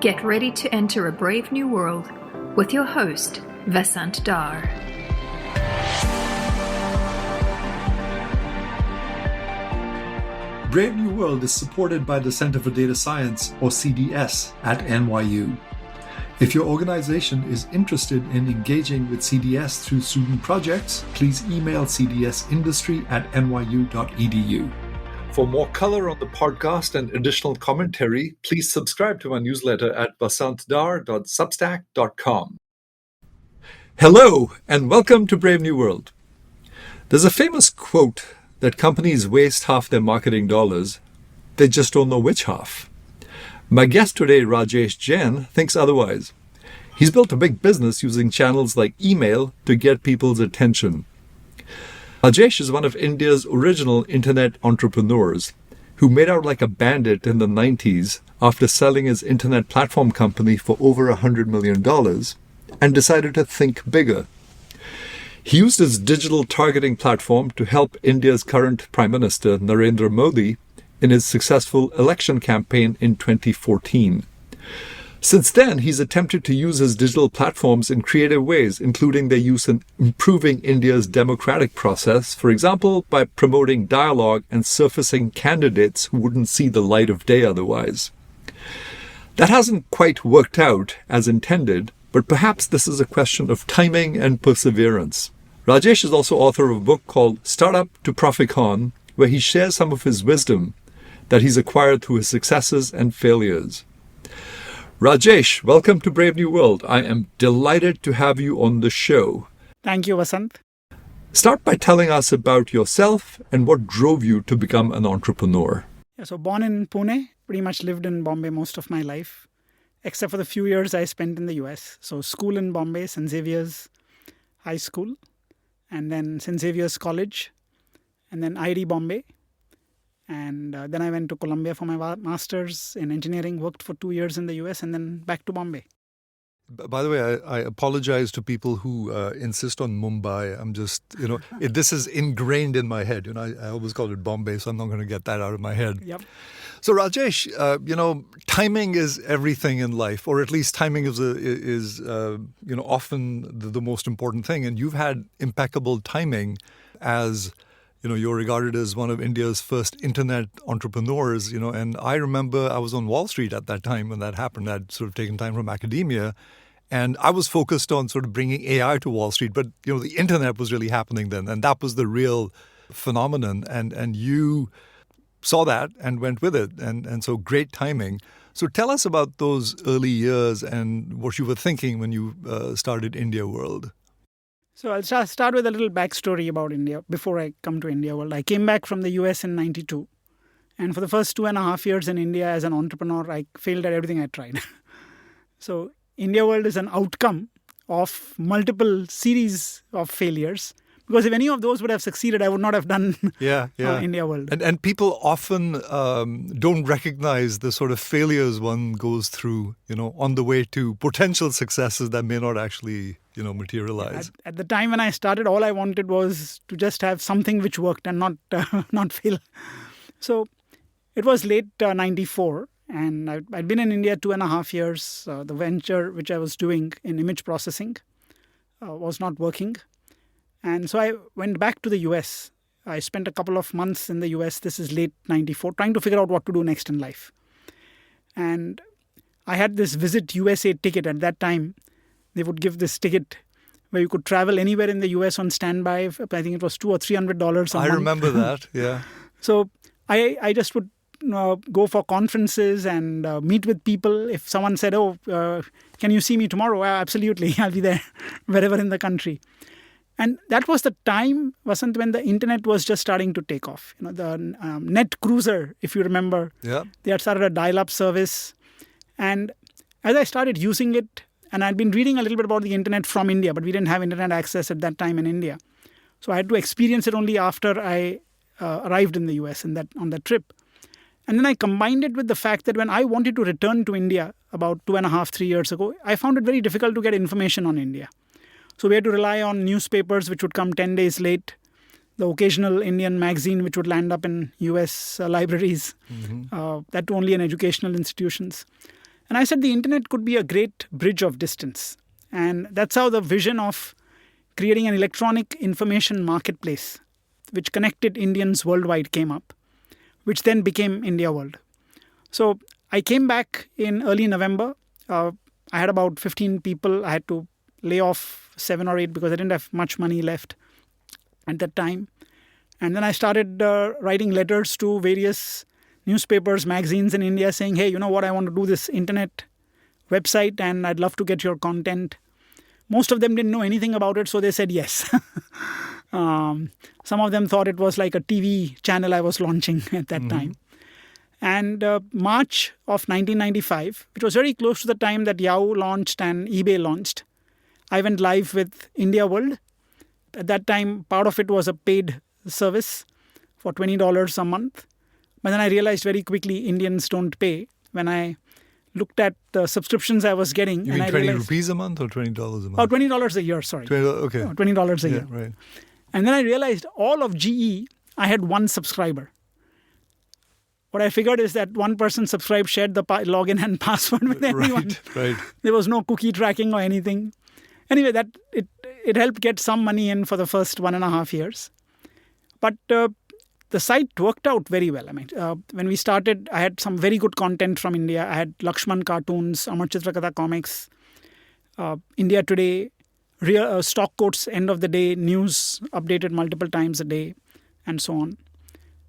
Get ready to enter a brave new world with your host, Vasant Dar. Brave New World is supported by the Center for Data Science, or CDS, at NYU. If your organization is interested in engaging with CDS through student projects, please email cdsindustry@nyu.edu. For more color on the podcast and additional commentary, please subscribe to our newsletter at vasantdar.substack.com. Hello, and welcome to Brave New World. There's a famous quote that companies waste half their marketing dollars, they just don't know which half. My guest today, Rajesh Jain, thinks otherwise. He's built a big business using channels like email to get people's attention. Rajesh is one of India's original internet entrepreneurs who made out like a bandit in the 90s after selling his internet platform company for over $100 million and decided to think bigger. He used his digital targeting platform to help India's current Prime Minister, Narendra Modi, in his successful election campaign in 2014. Since then, he's attempted to use his digital platforms in creative ways, including their use in improving India's democratic process, for example, by promoting dialogue and surfacing candidates who wouldn't see the light of day otherwise. That hasn't quite worked out as intended, but perhaps this is a question of timing and perseverance. Rajesh is also author of a book called Startup to Profit On, where he shares some of his wisdom that he's acquired through his successes and failures. Rajesh, welcome to Brave New World. I am delighted to have you on the show. Thank you, Vasant. Start by telling us about yourself and what drove you to become an entrepreneur. So born in Pune, pretty much lived in Bombay most of my life, except for the few years I spent in the US. So school in Bombay, St. Xavier's High School, and then St. Xavier's College, and then IIT Bombay. And then I went to Columbia for my master's in engineering, worked for 2 years in the US, and then back to Bombay. By the way, I apologize to people who insist on Mumbai. I'm just, this is ingrained in my head. I always call it Bombay, so I'm not going to get that out of my head. Yep. So Rajesh, timing is everything in life, or at least timing is often the most important thing. And you've had impeccable timing as you're regarded as one of India's first internet entrepreneurs, and I remember I was on Wall Street at that time when that happened. I'd sort of taken time from academia, and I was focused on sort of bringing AI to Wall Street, but, the internet was really happening then, and that was the real phenomenon, and you saw that and went with it, and so great timing. So tell us about those early years and what you were thinking when you started India World. So I'll start with a little backstory about India before I come to India World. I came back from the US in 92. And for the first 2.5 years in India as an entrepreneur, I failed at everything I tried. So India World is an outcome of multiple series of failures. Because if any of those would have succeeded, I would not have done India World. And people often don't recognize the sort of failures one goes through, on the way to potential successes that may not actually materialize. At the time when I started, all I wanted was to just have something which worked and not fail. So it was late 94, and I'd been in India 2.5 years. The venture which I was doing in image processing was not working. And so I went back to the US. I spent a couple of months in the US. This is late 94, trying to figure out what to do next in life. And I had this Visit USA ticket at that time. They would give this ticket where you could travel anywhere in the US on standby. I think it was $200 or $300 a month. I remember that, yeah. So I just would go for conferences and meet with people. If someone said, can you see me tomorrow? Absolutely, I'll be there wherever in the country. And that was the time, Vasant, when the internet was just starting to take off. The Net Cruiser, if you remember, they had started a dial-up service. And as I started using it, and I'd been reading a little bit about the internet from India, but we didn't have internet access at that time in India. So I had to experience it only after I arrived in the US on that trip. And then I combined it with the fact that when I wanted to return to India about 2.5, 3 years ago, I found it very difficult to get information on India. So we had to rely on newspapers which would come 10 days late, the occasional Indian magazine which would land up in US libraries, that only in educational institutions. And I said the internet could be a great bridge of distance. And that's how the vision of creating an electronic information marketplace, which connected Indians worldwide, came up, which then became India World. So I came back in early November. I had about 15 people. I had to lay off 7 or 8 because I didn't have much money left at that time. And then I started writing letters to various newspapers, magazines in India saying, hey, you know what, I want to do this internet website and I'd love to get your content. Most of them didn't know anything about it, so they said yes. Some of them thought it was like a TV channel I was launching at that time. And March of 1995, which was very close to the time that Yahoo launched and eBay launched, I went live with India World. At that time, part of it was a paid service for $20 a month. But then I realized very quickly Indians don't pay. When I looked at the subscriptions I was getting. You mean 20 rupees a month or $20 a month? Oh, $20 a year, sorry. Okay. No, $20 a year. Right. And then I realized all of GE, I had one subscriber. What I figured is that one person subscribed, shared the login and password with everyone. Right. There was no cookie tracking or anything. Anyway, that it helped get some money in for the first 1.5 years. But the site worked out very well. I mean, when we started, I had some very good content from India. I had Lakshman cartoons, Amar Chitrakatha comics, India Today, stock quotes, end of the day, news updated multiple times a day, and so on.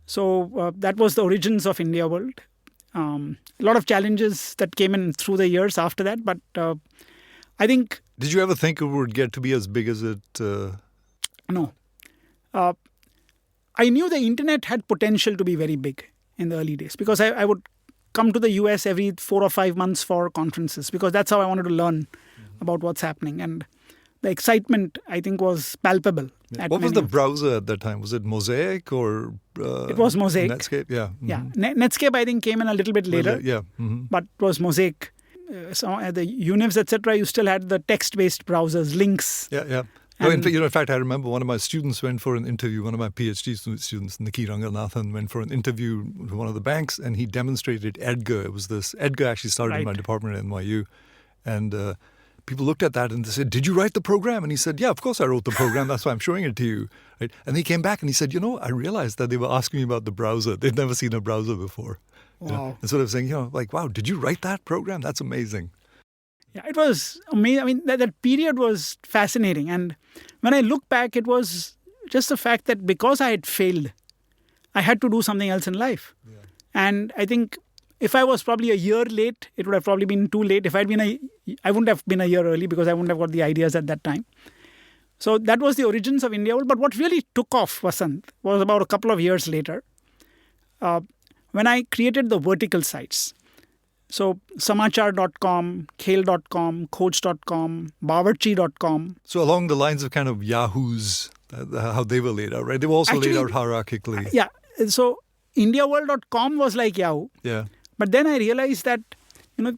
So that was the origins of India World. A lot of challenges that came in through the years after that, but I think... Did you ever think it would get to be as big as it... No. I knew the internet had potential to be very big in the early days because I would come to the US every 4 or 5 months for conferences because that's how I wanted to learn about what's happening. And the excitement, I think, was palpable. What was the browser at that time? Was it Mosaic or... it was Mosaic. Netscape, yeah. Mm-hmm. Yeah. Netscape, I think, came in a little bit later. Yeah. Mm-hmm. But it was Mosaic. So at the Univs, etc., you still had the text-based browsers, links. Yeah. No, in fact, I remember one of my students went for an interview, one of my PhD students, Nikki Ranganathan, went for an interview with one of the banks and he demonstrated Edgar. It was this, Edgar actually started in my department at NYU. And people looked at that and they said, did you write the program? And he said, yeah, of course I wrote the program. That's why I'm showing it to you. Right? And he came back and he said, I realized that they were asking me about the browser. They'd never seen a browser before. Wow. And sort of saying, wow, did you write that program? That's amazing. Yeah, it was amazing. I mean, that period was fascinating. And when I look back, it was just the fact that because I had failed, I had to do something else in life. Yeah. And I think if I was probably a year late, it would have probably been too late. If I wouldn't have been a year early because I wouldn't have got the ideas at that time. So that was the origins of India World. But what really took off, Vasant, was about a couple of years later when I created the vertical sites. So samachar.com, khel.com, coach.com, bawarchi.com. So along the lines of kind of Yahoo's, how they were laid out, right? They were also laid out hierarchically. Yeah. So indiaworld.com was like Yahoo. Yeah. But then I realized that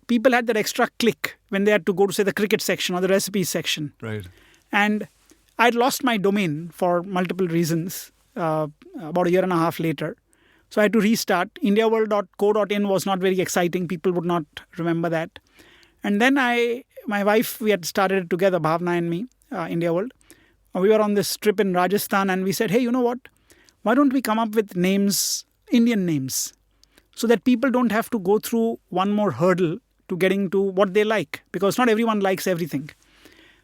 people had that extra click when they had to go to, say, the cricket section or the recipes section. Right. And I'd lost my domain for multiple reasons about a year and a half later. So I had to restart. indiaworld.co.in was not very exciting. People would not remember that. And then my wife, we had started it together, Bhavna and me, India World. We were on this trip in Rajasthan and we said, hey, you know what? Why don't we come up with names, Indian names, so that people don't have to go through one more hurdle to getting to what they like? Because not everyone likes everything.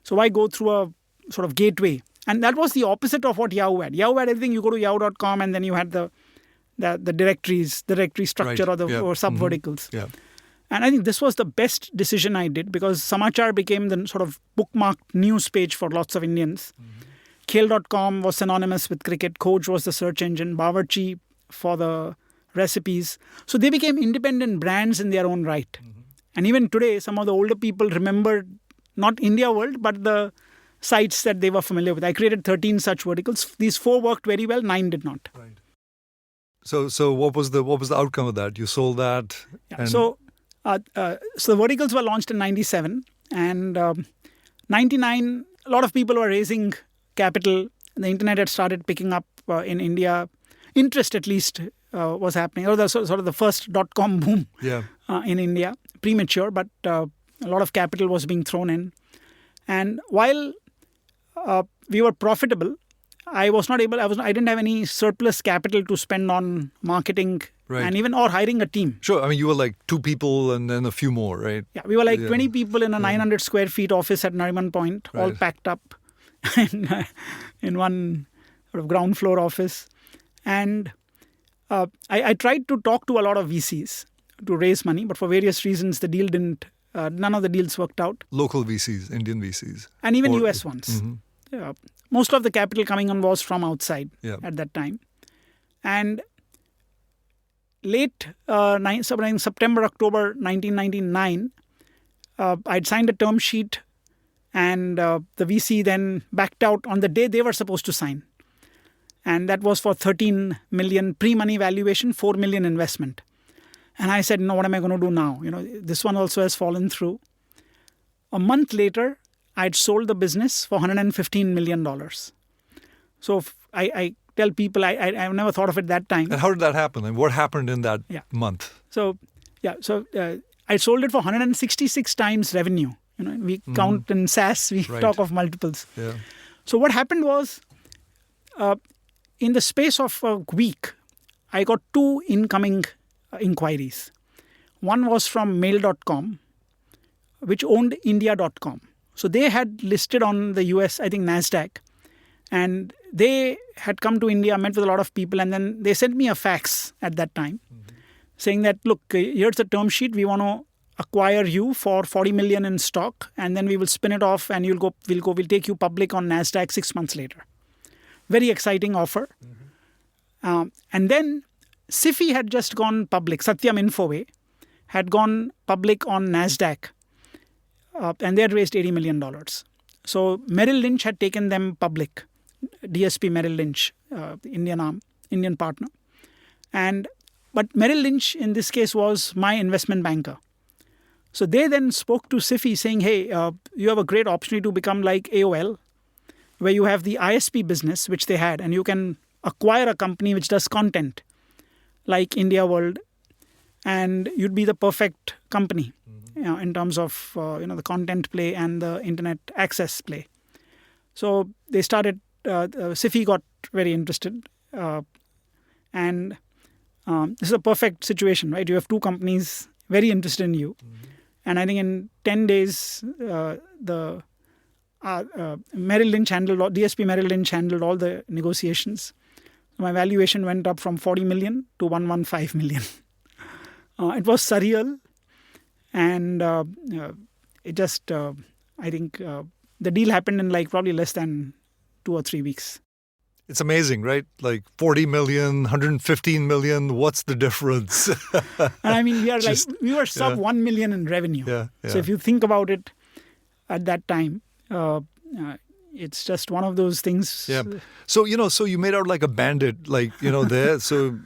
So why go through a sort of gateway? And that was the opposite of what Yahoo had. Yahoo had everything. You go to yahoo.com and then you had the directory structure, right, or sub-verticals. Mm-hmm. Yeah. And I think this was the best decision I did because Samachar became the sort of bookmarked news page for lots of Indians. Mm-hmm. Khel.com was synonymous with cricket. Coach was the search engine. Bawarchi for the recipes. So they became independent brands in their own right. Mm-hmm. And even today, some of the older people remember not India World, but the sites that they were familiar with. I created 13 such verticals. These 4 worked very well, 9 did not. Right. So what was the outcome of that? You sold that? Yeah. So the verticals were launched in 97 and 99, a lot of people were raising capital. The internet had started picking up in India, interest at least was happening, or the sort of the first .com boom Yeah. in India. Premature, but a lot of capital was being thrown in. And while we were profitable, I didn't have any surplus capital to spend on marketing and even or hiring a team. Sure. I mean, you were like 2 people and then a few more, right? Yeah, we were like 20 people in a 900 square feet office at Nariman Point, all packed up in one sort of ground floor office. And I tried to talk to a lot of VCs to raise money, but for various reasons, the deal didn't. None of the deals worked out. Local VCs, Indian VCs. And even US ones. Most of the capital coming on was from outside at that time. And late September, October 1999, I'd signed a term sheet, and the VC then backed out on the day they were supposed to sign. And that was for 13 million pre-money valuation, 4 million investment. And I said, no, what am I going to do now? This one also has fallen through. A month later, I'd sold the business for $115 million. So I tell people, I've never thought of it that time. And how did that happen? And what happened in that month? So I sold it for 166 times revenue. We count in SaaS, we talk of multiples. Yeah. So what happened was, in the space of a week, I got 2 incoming inquiries. One was from mail.com, which owned india.com. So they had listed on the US, I think NASDAQ, and they had come to India, met with a lot of people, and then they sent me a fax at that time saying that, look, here's the term sheet. We want to acquire you for 40 million in stock, and then we will spin it off and we'll take you public on NASDAQ 6 months later. Very exciting offer. And then SIFI had just gone public. Satyam Infoway had gone public on NASDAQ, and they had raised $80 million. So Merrill Lynch had taken them public, DSP Merrill Lynch, the Indian arm, Indian partner. But Merrill Lynch in this case was my investment banker. So they then spoke to SIFI saying, hey, you have a great opportunity to become like AOL, where you have the ISP business, which they had, and you can acquire a company which does content like India World, and you'd be the perfect company in terms of the content play and the internet access play. So they started, SIFI got very interested, and this is a perfect situation, right? You have 2 companies very interested in you. And I think in 10 days, the Merrill Lynch DSP Merrill Lynch handled all the negotiations. My valuation went up from 40 million to 115 million. It was surreal. And it just, I think the deal happened in like probably less than 2 or 3 weeks. It's amazing, right? Like 40 million, 115 million. What's the difference? And I mean, we were sub 1 million in revenue. Yeah. So if you think about it at that time, it's just one of those things. Yeah. So, so you made out like a bandit, there. So,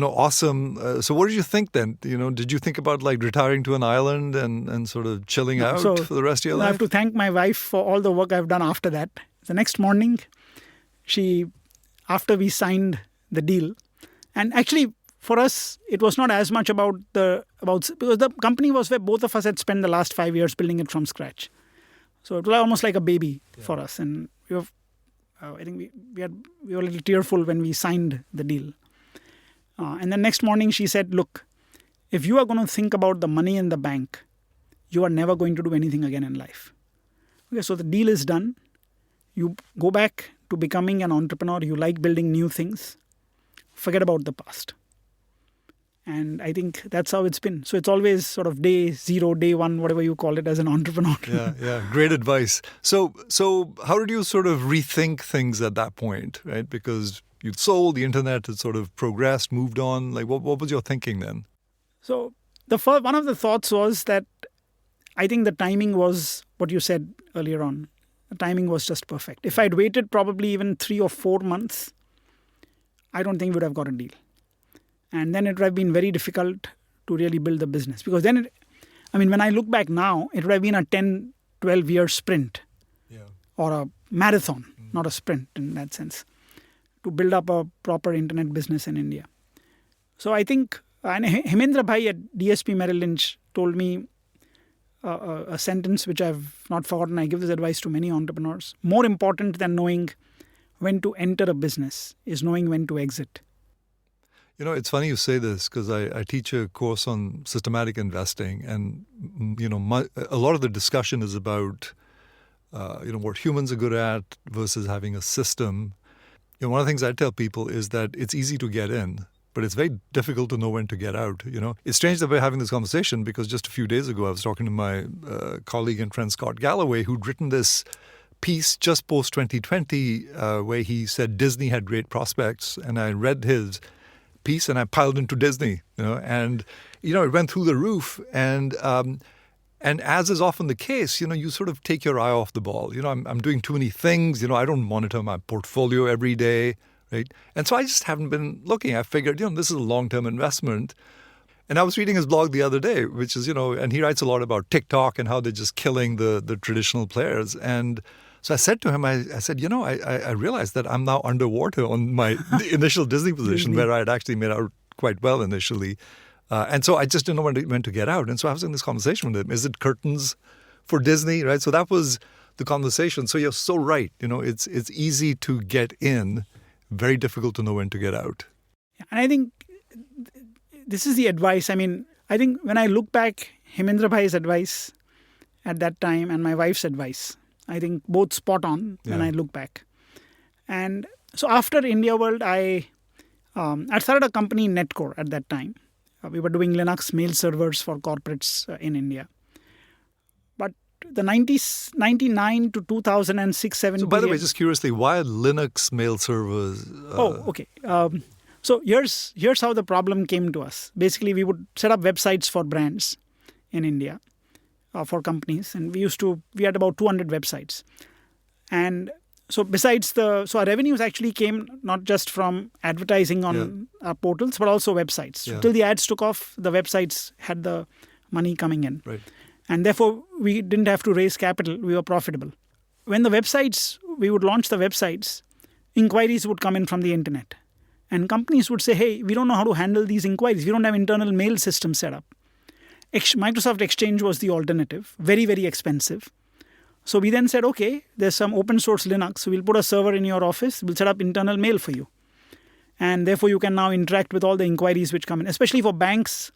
awesome. So what did you think then? Did you think about like retiring to an island and sort of chilling out for the rest of your life? I have to thank my wife for all the work I've done after that. The next morning, after we signed the deal, and actually for us, it was not as much about because the company was where both of us had spent the last 5 years building it from scratch. So it was almost like a baby for us, and I think we were a little tearful when we signed the deal. And the next morning she said, "Look, if you are going to think about the money in the bank, you are never going to do anything again in life." Okay, so the deal is done. You go back to becoming an entrepreneur. You like building new things. Forget about the past. And I think that's how it's been. So it's always sort of day 0, day 1, whatever you call it as an entrepreneur. Yeah. Great advice. So how did you sort of rethink things at that point, right? Because you'd sold, the internet had sort of progressed, moved on. Like what was your thinking then? So one of the thoughts was that I think the timing was what you said earlier on. The timing was just perfect. If I'd waited probably even 3 or 4 months, I don't think we would have got a deal. And then it would have been very difficult to really build the business. Because then, when I look back now, it would have been a 10, 12-year sprint or a marathon, not a sprint in that sense, to build up a proper internet business in India. So I think, and Hemendra Bhai at DSP Merrill Lynch told me a sentence which I've not forgotten. I give this advice to many entrepreneurs. More important than knowing when to enter a business is knowing when to exit. It's funny you say this because I teach a course on systematic investing, and a lot of the discussion is about what humans are good at versus having a system. One of the things I tell people is that it's easy to get in, but it's very difficult to know when to get out. It's strange that we're having this conversation because just a few days ago I was talking to my colleague and friend Scott Galloway, who'd written this piece just post 2020 where he said Disney had great prospects, and I read his piece and I piled into Disney, and it went through the roof, and as is often the case, you sort of take your eye off the ball. I'm doing too many things. I don't monitor my portfolio every day, right? And so I just haven't been looking. I figured, this is a long-term investment. And I was reading his blog the other day, which is, and he writes a lot about TikTok and how they're just killing the traditional players. And so I said to him, I said, I realized that I'm now underwater on my initial Disney position where I had actually made out quite well initially. And so I just didn't know when to get out. And so I was in this conversation with him. Is it curtains for Disney, right? So that was the conversation. So you're so right. It's easy to get in, very difficult to know when to get out. And I think this is the advice. I think when I look back, Hemendra Bhai's advice at that time and my wife's advice, I think both spot on when I look back. And so after India World, I started a company, Netcore, at that time. We were doing Linux mail servers for corporates in India. But the 99 to 2006, 7 So by the way, just curiously, why Linux mail servers? Okay. So here's how the problem came to us. Basically, we would set up websites for brands in India. For companies, and we had about 200 websites. And so so our revenues actually came not just from advertising on our portals, but also websites. So till the ads took off, the websites had the money coming in. Right. And therefore, we didn't have to raise capital. We were profitable. When we would launch the websites, inquiries would come in from the internet. And companies would say, hey, we don't know how to handle these inquiries. We don't have internal mail system set up. Microsoft Exchange was the alternative, very, very expensive. So we then said, okay, there's some open source Linux. So we'll put a server in your office. We'll set up internal mail for you. And therefore, you can now interact with all the inquiries which come in, especially for banks.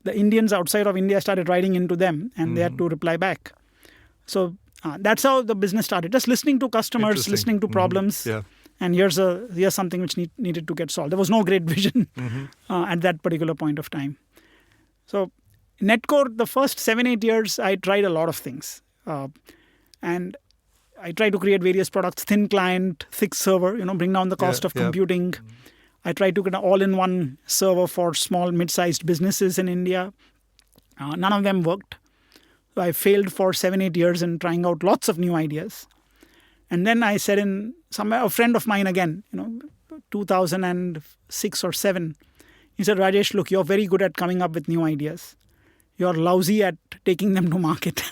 The Indians outside of India started writing into them and they had to reply back. So that's how the business started. Just listening to customers, listening to problems. Yeah. And here's something which needed to get solved. There was no great vision at that particular point of time. So Netcore, the first 7-8 years, I tried a lot of things. And I tried to create various products, thin client, thick server, bring down the cost of computing. I tried to get an all-in-one server for small, mid-sized businesses in India. None of them worked. So I failed for 7-8 years in trying out lots of new ideas. And then I said a friend of mine again, 2006 or 7, he said, Rajesh, look, you're very good at coming up with new ideas. You're lousy at taking them to market.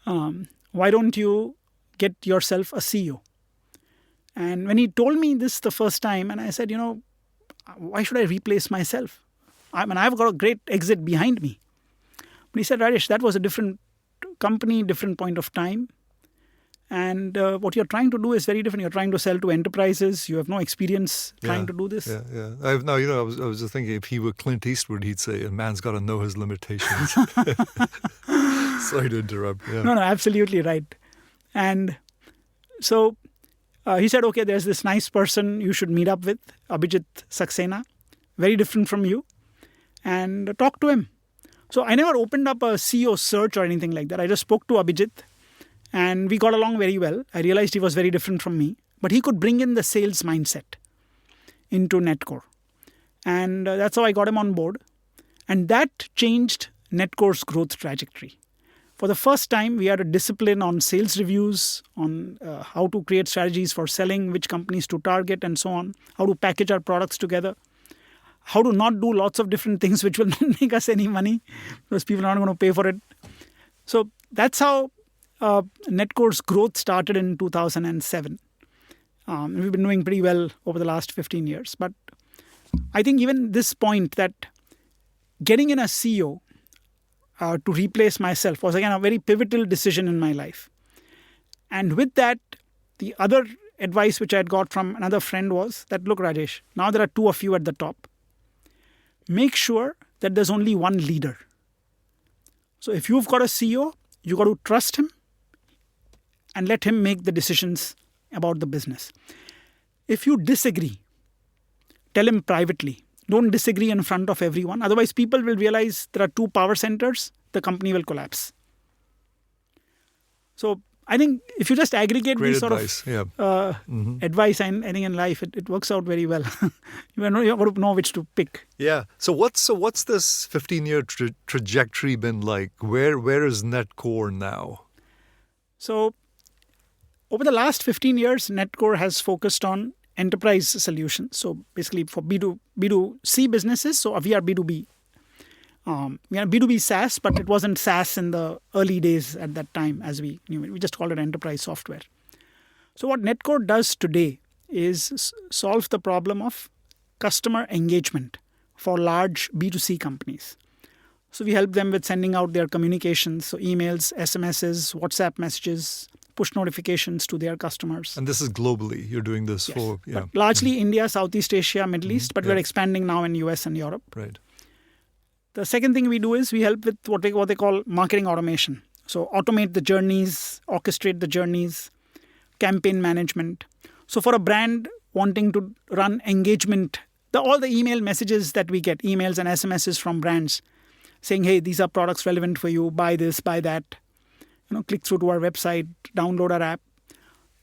Why don't you get yourself a CEO? And when he told me this the first time, and I said, why should I replace myself? I've got a great exit behind me. But he said, Rajesh, that was a different company, different point of time. And what you're trying to do is very different. You're trying to sell to enterprises. You have no experience trying to do this. I was just thinking if he were Clint Eastwood, he'd say, a man's got to know his limitations. Sorry to interrupt. Yeah. No, absolutely right. And so he said, okay, there's this nice person you should meet up with, Abhijit Saxena, very different from you, and talk to him. So I never opened up a CEO search or anything like that. I just spoke to Abhijit. And we got along very well. I realized he was very different from me. But he could bring in the sales mindset into Netcore. And that's how I got him on board. And that changed Netcore's growth trajectory. For the first time, we had a discipline on sales reviews, on how to create strategies for selling, which companies to target, and so on. How to package our products together. How to not do lots of different things which will not make us any money. Because people are not going to pay for it. So that's how Netcore's growth started in 2007. We've been doing pretty well over the last 15 years. But I think even this point that getting in a CEO to replace myself was again a very pivotal decision in my life. And with that, the other advice which I had got from another friend was that, look, Rajesh, now there are two of you at the top. Make sure that there's only one leader. So if you've got a CEO, you got to trust him and let him make the decisions about the business. If you disagree, tell him privately. Don't disagree in front of everyone. Otherwise, people will realize there are two power centers, the company will collapse. So I think if you just aggregate Great these sort advice. of advice, and I think in life, it works out very well. You got to know which to pick. Yeah. So what's this 15-year trajectory been like? Where is Netcore now? So over the last 15 years, Netcore has focused on enterprise solutions. So basically for B2C businesses, so we are B2B. We are B2B SaaS, but it wasn't SaaS in the early days at that time as we knew it. We just called it enterprise software. So what Netcore does today is solve the problem of customer engagement for large B2C companies. So we help them with sending out their communications, so emails, SMSs, WhatsApp messages, push notifications to their customers. And this is globally. You're doing this for... Yeah. But largely India, Southeast Asia, Middle East, but we're expanding now in US and Europe. Right. The second thing we do is we help with what they call marketing automation. So automate the journeys, orchestrate the journeys, campaign management. So for a brand wanting to run engagement, all the email messages that we get, emails and SMSs from brands saying, hey, these are products relevant for you, buy this, buy that, click through to our website, download our app.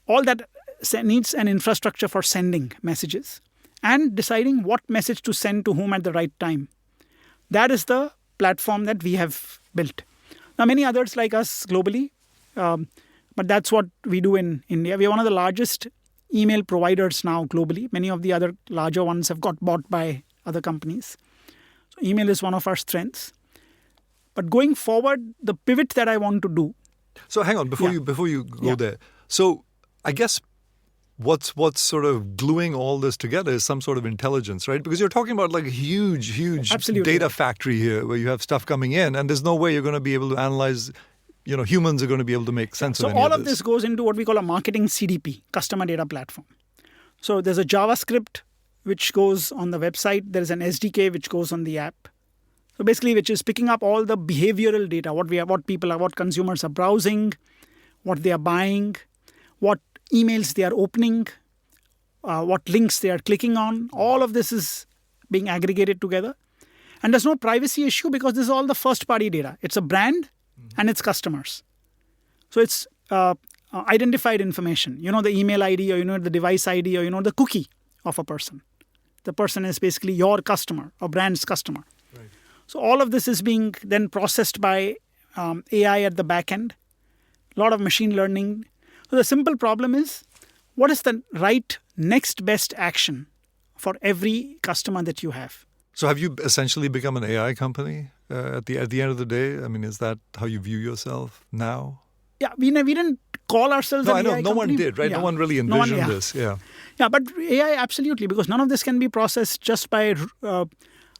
All that needs an infrastructure for sending messages and deciding what message to send to whom at the right time. That is the platform that we have built. Now, many others like us globally, but that's what we do in India. We are one of the largest email providers now globally. Many of the other larger ones have got bought by other companies. So email is one of our strengths. But going forward, the pivot that I want to do. So hang on, before you go there. So I guess what's sort of gluing all this together is some sort of intelligence, right? Because you're talking about like a huge Absolutely. data factory here where you have stuff coming in and there's no way you're going to be able to analyze, humans are going to be able to make sense of any of this. So all of this goes into what we call a marketing CDP, customer data platform. So there's a JavaScript which goes on the website. There's an SDK which goes on the app. So basically, which is picking up all the behavioral data, what consumers are browsing, what they are buying, what emails they are opening, what links they are clicking on. All of this is being aggregated together. And there's no privacy issue because this is all the first-party data. It's a brand and its customers. So it's identified information. The email ID or the device ID or the cookie of a person. The person is basically your customer or brand's customer. Right. So all of this is being then processed by AI at the back end. A lot of machine learning. So the simple problem is, what is the right next best action for every customer that you have? So have you essentially become an AI company at the end of the day? I mean, is that how you view yourself now? Yeah, we didn't call ourselves an AI company. No one did, right? Yeah. No one really envisioned this. Yeah. Yeah, but AI, absolutely, because none of this can be processed just by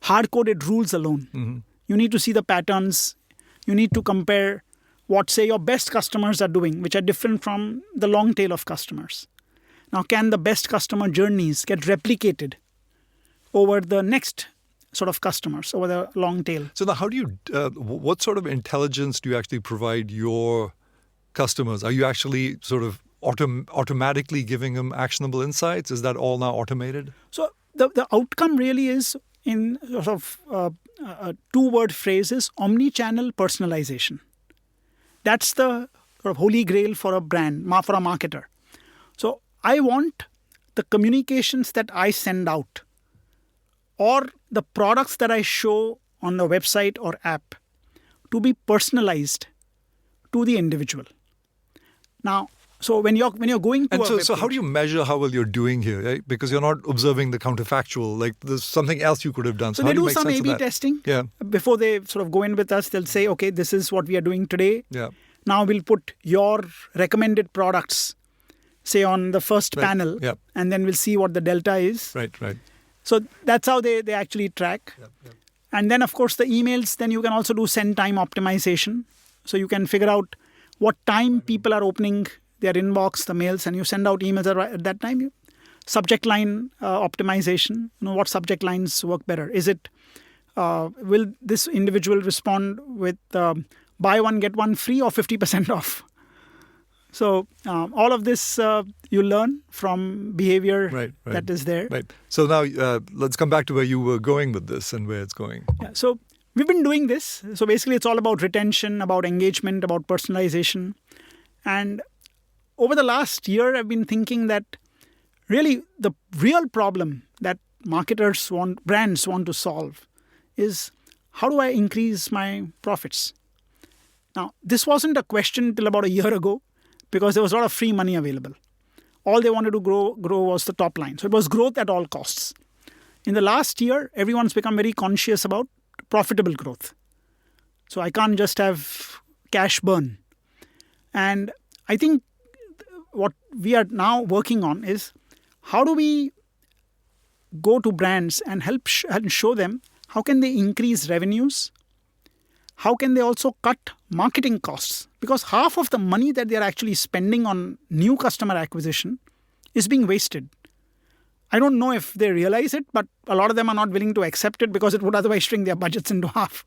hard-coded rules alone. Mm-hmm. You need to see the patterns. You need to compare what, say, your best customers are doing, which are different from the long tail of customers. Now, can the best customer journeys get replicated over the next sort of customers, over the long tail? So now how do you, what sort of intelligence do you actually provide your customers? Are you actually sort of automatically giving them actionable insights? Is that all now automated? So the outcome really is in sort of a two-word phrase is omni-channel personalization. That's the sort of holy grail for a brand, for a marketer. So I want the communications that I send out or the products that I show on the website or app to be personalized to the individual. Now, so when you're going to so how do you measure how well you're doing here? Right? Because you're not observing the counterfactual. Like there's something else you could have done. So they do some A/B testing. Yeah. Before they sort of go in with us, they'll say, okay, this is what we are doing today. Yeah. Now we'll put your recommended products, say, on the first panel, Yeah. and then we'll see what the delta is. Right. So that's how they actually track. Yep. And then, of course, the emails, then you can also do send time optimization. So you can figure out what time people are opening their inbox, the mails, and you send out emails at that time. Subject line optimization, what subject lines work better? Is it, will this individual respond with buy one, get one free or 50% off? So all of this you learn from behavior that is there. Right. So now let's come back to where you were going with this and where it's going. Yeah, so we've been doing this. So basically it's all about retention, about engagement, about personalization. And over the last year, I've been thinking that really the real problem that brands want to solve is how do I increase my profits? Now, this wasn't a question till about a year ago because there was a lot of free money available. All they wanted to grow was the top line. So it was growth at all costs. In the last year, everyone's become very conscious about profitable growth. So I can't just have cash burn. And I think what we are now working on is how do we go to brands and help and show them how can they increase revenues? How can they also cut marketing costs? Because half of the money that they're actually spending on new customer acquisition is being wasted. I don't know if they realize it, but a lot of them are not willing to accept it because it would otherwise shrink their budgets into half.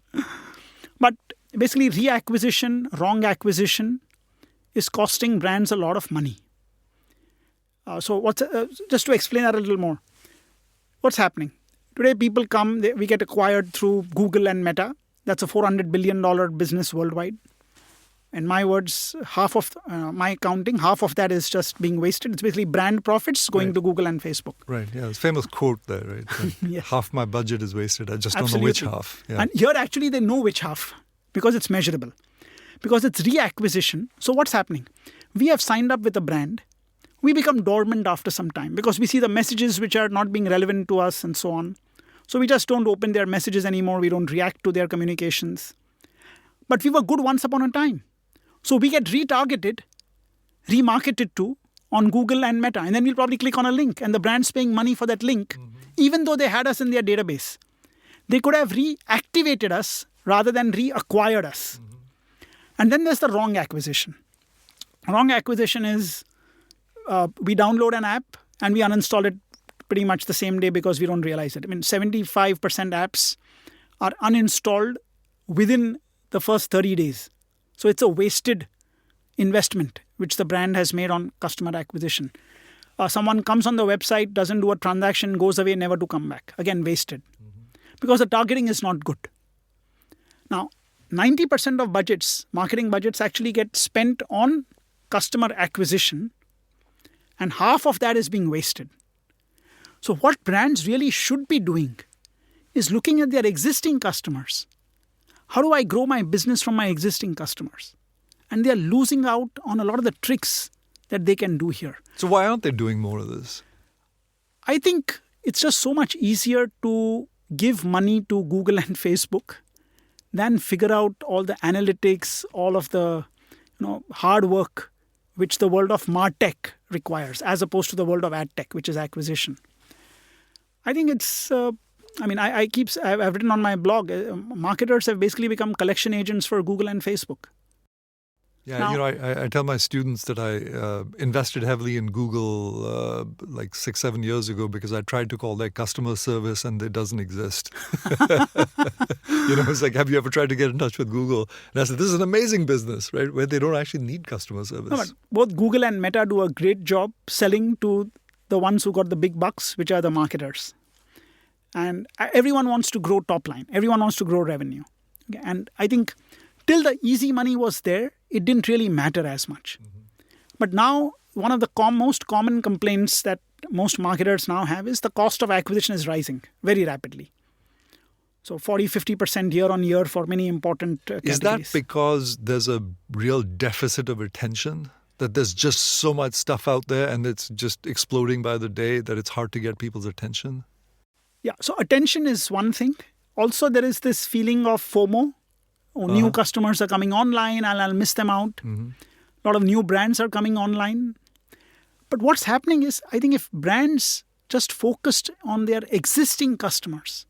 But basically, reacquisition, wrong acquisition is costing brands a lot of money. So just to explain that a little more, what's happening? Today, people come, we get acquired through Google and Meta. That's a $400 billion business worldwide. In my words, half of my counting, half of that is just being wasted. It's basically brand profits going to Google and Facebook. Right. Yeah. There's a famous quote there, right? Yes. Half my budget is wasted. I just don't know which half. Yeah. And here, actually, they know which half because it's measurable. Because it's reacquisition. So what's happening? We have signed up with a brand. We become dormant after some time because we see the messages which are not being relevant to us and so on. So we just don't open their messages anymore. We don't react to their communications. But we were good once upon a time. So we get retargeted, remarketed to on Google and Meta. And then we'll probably click on a link and the brand's paying money for that link, even though they had us in their database. They could have reactivated us rather than reacquired us. And then there's the wrong acquisition. Wrong acquisition is we download an app and we uninstall it pretty much the same day because we don't realize it. I mean, 75% apps are uninstalled within the first 30 days. So it's a wasted investment which the brand has made on customer acquisition. Someone comes on the website, doesn't do a transaction, goes away, never to come back. Again, wasted. Because the targeting is not good. Now, 90% of budgets, marketing budgets actually get spent on customer acquisition and half of that is being wasted. So what brands really should be doing is looking at their existing customers. How do I grow my business from my existing customers? And they are losing out on a lot of the tricks that they can do here. So why aren't they doing more of this? I think it's just so much easier to give money to Google and Facebook than figure out all the analytics, all of the hard work which the world of MarTech requires, as opposed to the world of AdTech, which is acquisition. I think it's, I've written on my blog, marketers have basically become collection agents for Google and Facebook. Yeah, now, I tell my students that I invested heavily in Google like 6-7 years ago because I tried to call their customer service and it doesn't exist. It's like, have you ever tried to get in touch with Google? And I said, this is an amazing business, right? Where they don't actually need customer service. No, but both Google and Meta do a great job selling to the ones who got the big bucks, which are the marketers. And everyone wants to grow top line. Everyone wants to grow revenue. Okay? And I think till the easy money was there, it didn't really matter as much. But now, one of the most common complaints that most marketers now have is the cost of acquisition is rising very rapidly. So 40-50% year on year for many important categories. Is that because there's a real deficit of attention? That there's just so much stuff out there and it's just exploding by the day that it's hard to get people's attention? Yeah. So attention is one thing. Also, there is this feeling of FOMO. New customers are coming online and I'll miss them out. A lot of new brands are coming online. But what's happening is, I think if brands just focused on their existing customers.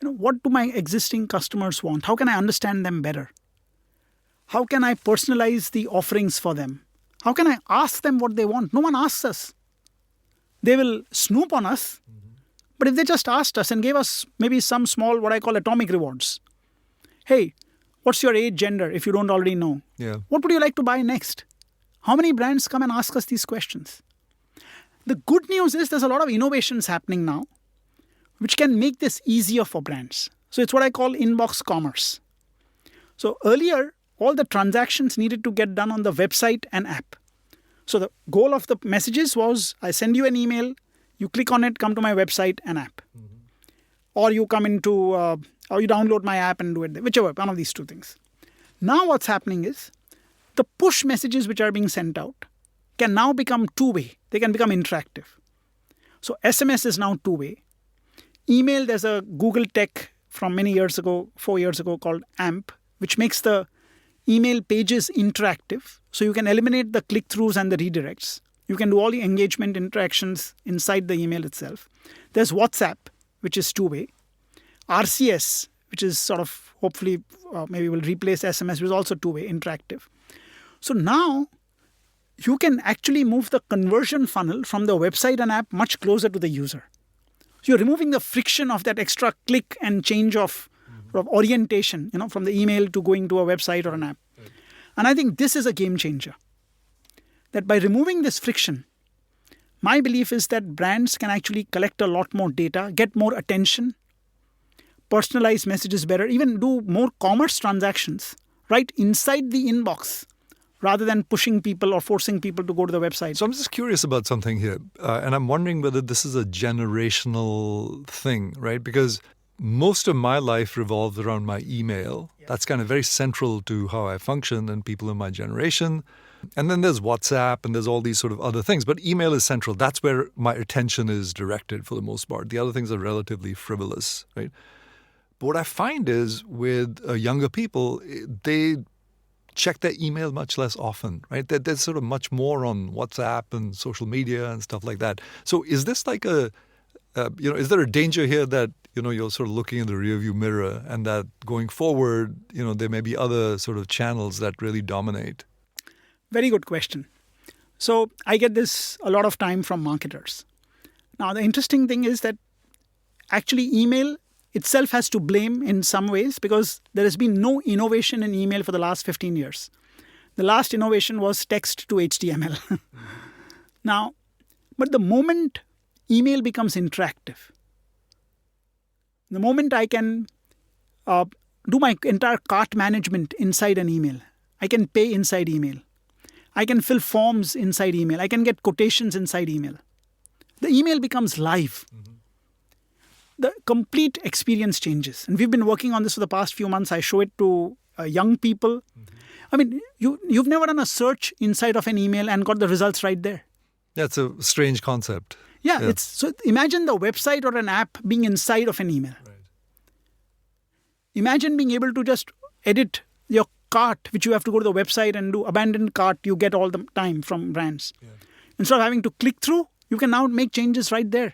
What do my existing customers want? How can I understand them better? How can I personalize the offerings for them? How can I ask them what they want? No one asks us. They will snoop on us. But if they just asked us and gave us maybe some small, what I call atomic rewards. Hey, what's your age, gender, if you don't already know? Yeah. What would you like to buy next? How many brands come and ask us these questions? The good news is there's a lot of innovations happening now, which can make this easier for brands. So it's what I call inbox commerce. So earlier, all the transactions needed to get done on the website and app. So the goal of the messages was, I send you an email, you click on it, come to my website and app. Or you come into, or you download my app and do it there, whichever, one of these two things. Now what's happening is, the push messages which are being sent out can now become two-way. They can become interactive. So SMS is now two-way. Email, there's a Google tech from many years ago, 4 years ago, called AMP, which makes the email pages interactive. So you can eliminate the click-throughs and the redirects. You can do all the engagement interactions inside the email itself. There's WhatsApp, which is two-way. RCS, which is sort of hopefully maybe will replace SMS, which is also two-way, interactive. So now you can actually move the conversion funnel from the website and app much closer to the user. So you're removing the friction of that extra click and change of orientation, from the email to going to a website or an app. Right. And I think this is a game changer. That by removing this friction, my belief is that brands can actually collect a lot more data, get more attention, personalize messages better, even do more commerce transactions right inside the inbox rather than pushing people or forcing people to go to the website. So I'm just curious about something here. And I'm wondering whether this is a generational thing, right? Because most of my life revolves around my email. Yeah. That's kind of very central to how I function and people in my generation. And then there's WhatsApp and there's all these sort of other things. But email is central. That's where my attention is directed for the most part. The other things are relatively frivolous, right? But what I find is with younger people, they check their email much less often, right? They're sort of much more on WhatsApp and social media and stuff like that. So is this like is there a danger here that, you're sort of looking in the rearview mirror and that going forward, there may be other sort of channels that really dominate? Very good question. So I get this a lot of time from marketers. Now, the interesting thing is that actually email itself has to blame in some ways because there has been no innovation in email for the last 15 years. The last innovation was text to HTML. Now, but the moment email becomes interactive, the moment I can do my entire cart management inside an email, I can pay inside email, I can fill forms inside email, I can get quotations inside email. The email becomes live. The complete experience changes. And we've been working on this for the past few months. I show it to young people. I mean, you've never done a search inside of an email and got the results right there. That's a strange concept. Yeah. So imagine the website or an app being inside of an email. Right. Imagine being able to just edit your cart, which you have to go to the website and do abandoned cart you get all the time from brands. Yeah. Instead of having to click through, you can now make changes right there.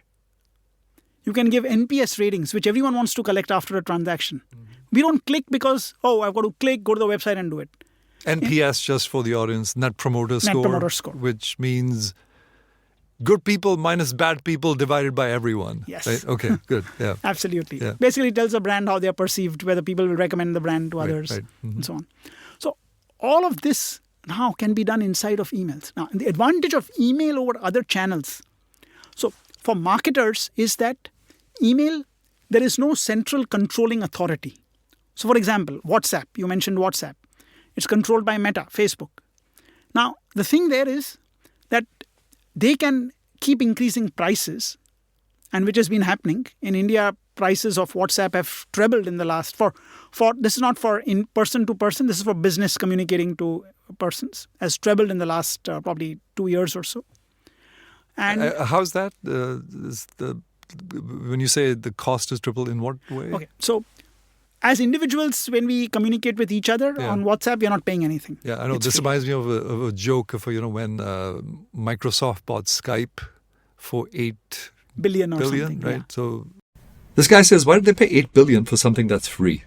You can give NPS ratings, which everyone wants to collect after a transaction. We don't click because, I've got to click, go to the website and do it. NPS, just for the audience, Net Promoter Score. Which means good people minus bad people divided by everyone. Yes. Right? Okay, good. Yeah. Absolutely. Yeah. Basically, it tells a brand how they're perceived, whether people will recommend the brand to others, and so on. So all of this now can be done inside of emails. Now, the advantage of email over other channels. So for marketers is that email, there is no central controlling authority. So for example, WhatsApp, you mentioned WhatsApp. It's controlled by Meta, Facebook. Now, the thing there is that they can keep increasing prices, and which has been happening. In India, prices of WhatsApp have trebled in the last, for this is not for in person to person, this is for business communicating to persons, has trebled in the last probably 2 years or so. And how's that? When you say the cost is tripled, in what way? Okay, so as individuals, when we communicate with each other on WhatsApp, we're not paying anything. Yeah, I know. This reminds me of a joke of when Microsoft bought Skype for 8 billion or billion, something. right? Yeah. So this guy says, why did they pay 8 billion for something that's free?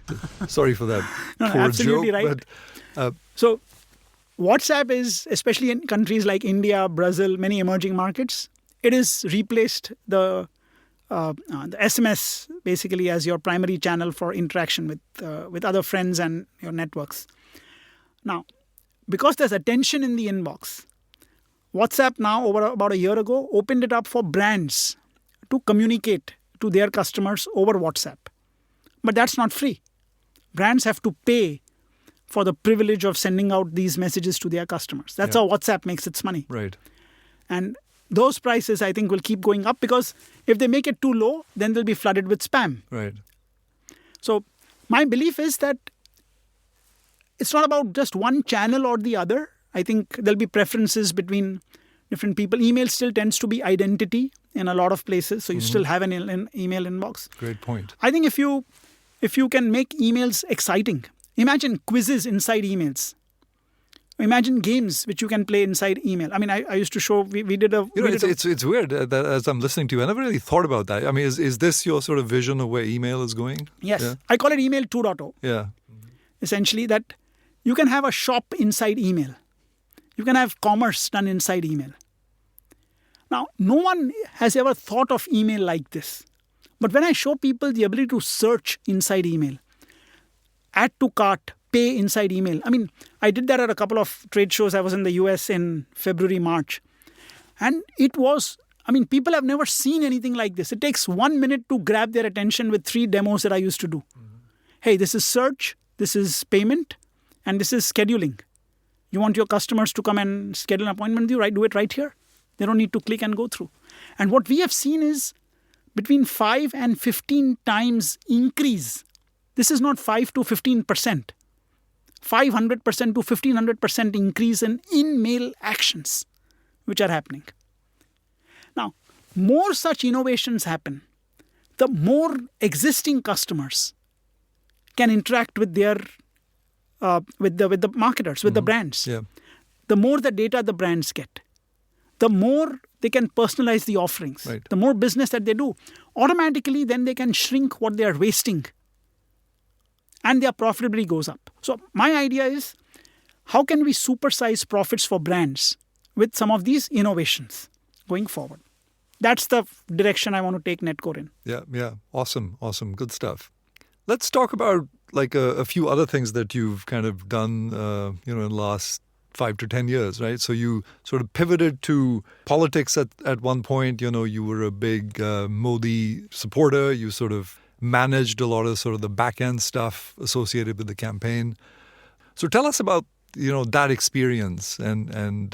Sorry for that No, poor absolutely joke. right. But So WhatsApp is, especially in countries like India, Brazil, many emerging markets, it has replaced the SMS basically as your primary channel for interaction with other friends and your networks. Now, because there's attention in the inbox, WhatsApp now, over about a year ago, opened it up for brands to communicate to their customers over WhatsApp. But that's not free. Brands have to pay for the privilege of sending out these messages to their customers. That's how WhatsApp makes its money. right. And those prices, I think, will keep going up because if they make it too low, then they'll be flooded with spam. Right. So my belief is that it's not about just one channel or the other. I think there'll be preferences between different people. Email still tends to be identity in a lot of places. So you still have an email inbox. Great point. I think if you can make emails exciting, imagine quizzes inside emails. Imagine games which you can play inside email. I mean, I used to show, we did a... It's weird that as I'm listening to you, I never really thought about that. I mean, is this your sort of vision of where email is going? Yes. Yeah. I call it email 2.0. Yeah. Essentially that you can have a shop inside email. You can have commerce done inside email. Now, no one has ever thought of email like this. But when I show people the ability to search inside email, add to cart, pay inside email. I mean, I did that at a couple of trade shows. I was in the US in February, March. And it was, I mean, people have never seen anything like this. It takes 1 minute to grab their attention with 3 demos that I used to do. Hey, this is search, this is payment, and this is scheduling. You want your customers to come and schedule an appointment with you, right? Do it right here. They don't need to click and go through. And what we have seen is between 5 and 15 times increase. This is not 5 to 15%. 500% to 1500% increase in in-mail actions which are happening. Now, more such innovations happen, the more existing customers can interact with their with the marketers, with the brands. Yeah. The more the data the brands get, the more they can personalize the offerings. Right. The more business that they do, automatically then they can shrink what they are wasting. And their profitability goes up. So my idea is, how can we supersize profits for brands with some of these innovations going forward? That's the direction I want to take Netcore in. Yeah. Awesome. Good stuff. Let's talk about like a few other things that you've kind of done, in the last 5 to 10 years, right? So you sort of pivoted to politics at one point. You were a big Modi supporter. You sort of managed a lot of sort of the back end stuff associated with the campaign. So tell us about that experience and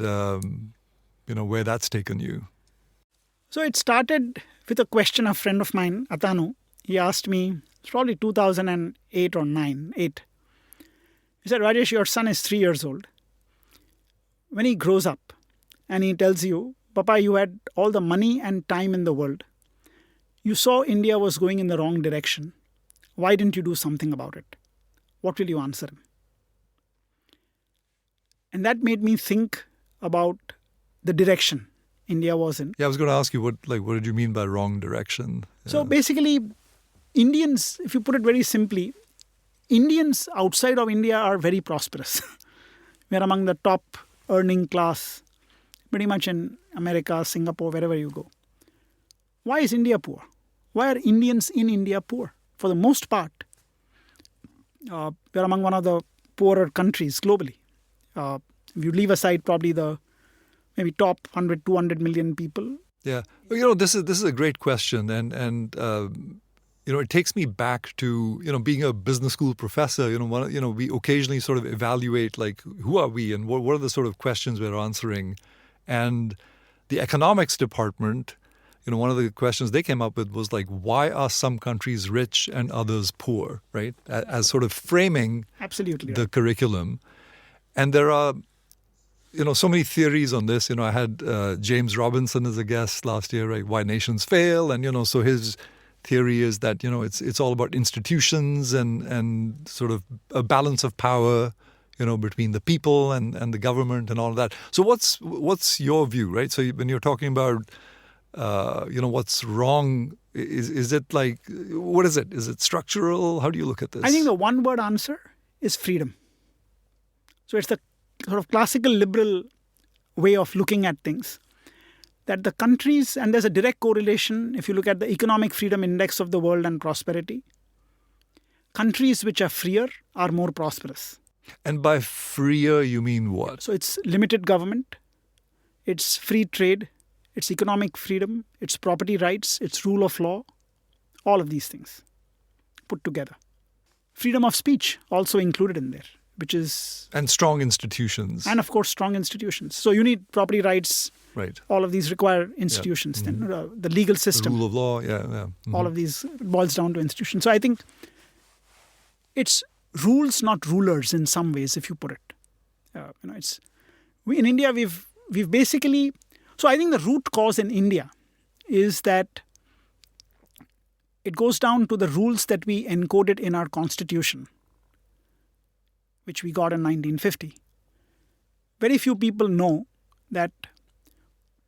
where that's taken you. So it started with a question a friend of mine, Atanu. He asked me, it's probably 2008 or 8. He said, Rajesh, your son is 3 years old. When he grows up and he tells you, Papa, you had all the money and time in the world. You saw India was going in the wrong direction. Why didn't you do something about it? What will you answer him? And that made me think about the direction India was in. Yeah, I was going to ask you, what did you mean by wrong direction? So basically, Indians, if you put it very simply, Indians outside of India are very prosperous. We are among the top earning class, pretty much in America, Singapore, wherever you go. Why is India poor? Why are Indians in India poor? For the most part, we are among one of the poorer countries globally. If you leave aside probably the maybe top 100, 200 million people. Yeah. Well, this is a great question. And it takes me back to, being a business school professor, we occasionally sort of evaluate like, who are we and what are the sort of questions we're answering? And the economics department, one of the questions they came up with was like, why are some countries rich and others poor, right? As sort of framing Absolutely the right. curriculum. And there are, so many theories on this. I had James Robinson as a guest last year, right? Why nations fail. And, so his theory is that, it's all about institutions and sort of a balance of power, between the people and the government and all of that. So what's your view, right? So when you're talking about What's wrong? Is it like, what is it? Is it structural? How do you look at this? I think the one-word answer is freedom. So it's the sort of classical liberal way of looking at things. That the countries, and there's a direct correlation if you look at the economic freedom index of the world and prosperity, countries which are freer are more prosperous. And by freer, you mean what? So it's limited government, it's free trade, it's economic freedom, it's property rights, it's rule of law, all of these things put together. Freedom of speech also included in there, which is... And strong institutions. And of course, strong institutions. So you need property rights. Right. All of these require institutions. Yeah. Then the legal system. The rule of law, yeah. Mm-hmm. All of these boils down to institutions. So I think it's rules, not rulers in some ways, if you put it. In India, we've basically... So I think the root cause in India is that it goes down to the rules that we encoded in our constitution, which we got in 1950. Very few people know that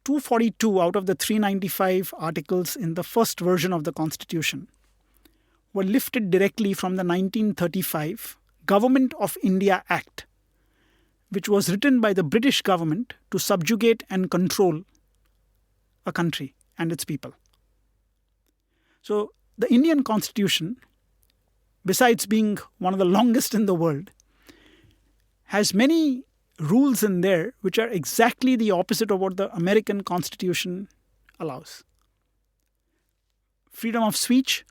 242 out of the 395 articles in the first version of the constitution were lifted directly from the 1935 Government of India Act, which was written by the British government to subjugate and control a country and its people. So the Indian constitution, besides being one of the longest in the world, has many rules in there which are exactly the opposite of what the American Constitution allows. Freedom of speech.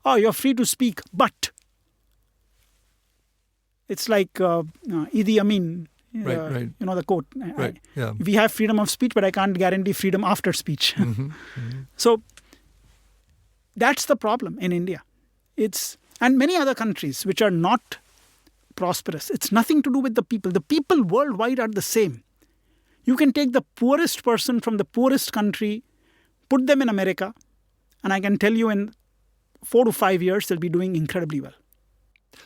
Oh, you're free to speak, but it's like Idi Amin, right. The quote. Right. Yeah. We have freedom of speech, but I can't guarantee freedom after speech. So that's the problem in India. And many other countries which are not prosperous. It's nothing to do with the people. The people worldwide are the same. You can take the poorest person from the poorest country, put them in America, and I can tell you in 4 to 5 years, they'll be doing incredibly well.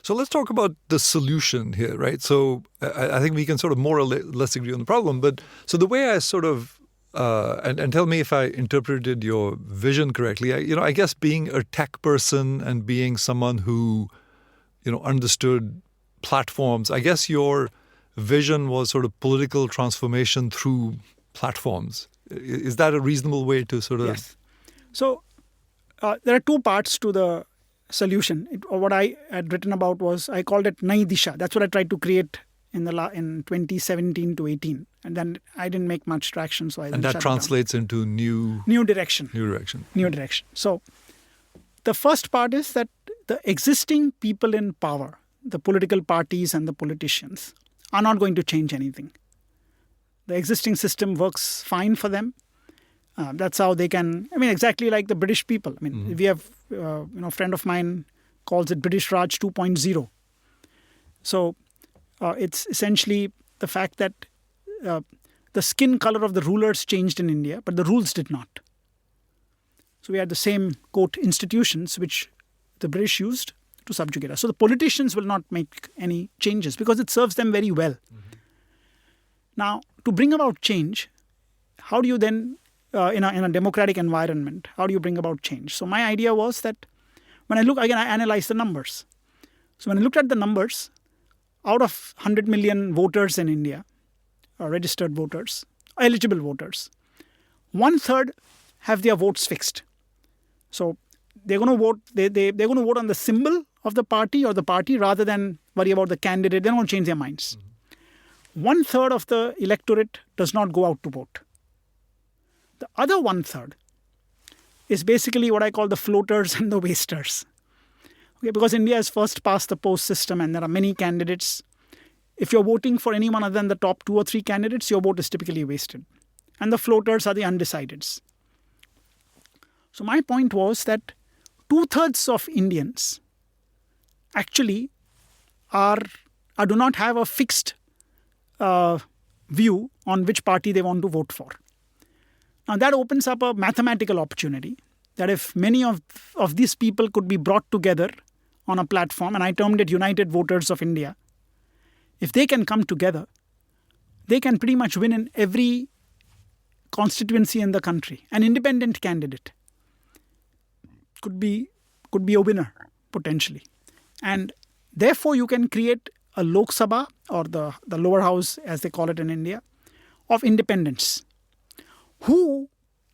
So let's talk about the solution here, right? So I think we can sort of more or less agree on the problem. But so the way I sort of, and tell me if I interpreted your vision correctly, I guess being a tech person and being someone who, understood platforms, I guess your vision was sort of political transformation through platforms. Is that a reasonable way to sort of... Yes. So there are two parts to the solution. What I had written about was, I called it Nai Disha. That's what I tried to create in 2017 to 18. And then I didn't make much traction, so I And that translates into new direction. New direction. New direction. So the first part is that the existing people in power, the political parties and the politicians, are not going to change anything. The existing system works fine for them. That's how they can, exactly like the British people. We have, a friend of mine calls it British Raj 2.0. So it's essentially the fact that the skin color of the rulers changed in India, but the rules did not. So we had the same, quote, institutions which the British used to subjugate us. So the politicians will not make any changes because it serves them very well. Now, to bring about change, how do you then, in a democratic environment, how do you bring about change? So my idea was that when I analyze the numbers. So when I looked at the numbers, out of 100 million voters in India, registered voters, eligible voters, 1/3 have their votes fixed. So they're going to vote. They're going to vote on the symbol of the party or the party rather than worry about the candidate. They don't want to change their minds. 1/3 of the electorate does not go out to vote. The other 1/3 is basically what I call the floaters and the wasters. Okay, because India is first past the post system and there are many candidates. If you're voting for anyone other than the top 2 or 3 candidates, your vote is typically wasted. And the floaters are the undecideds. So my point was that 2/3 of Indians actually do not have a fixed view on which party they want to vote for. Now that opens up a mathematical opportunity that if many of these people could be brought together on a platform, and I termed it United Voters of India, if they can come together, they can pretty much win in every constituency in the country, an independent candidate could be a winner potentially. And therefore you can create a Lok Sabha, or the lower house as they call it in India, of independents who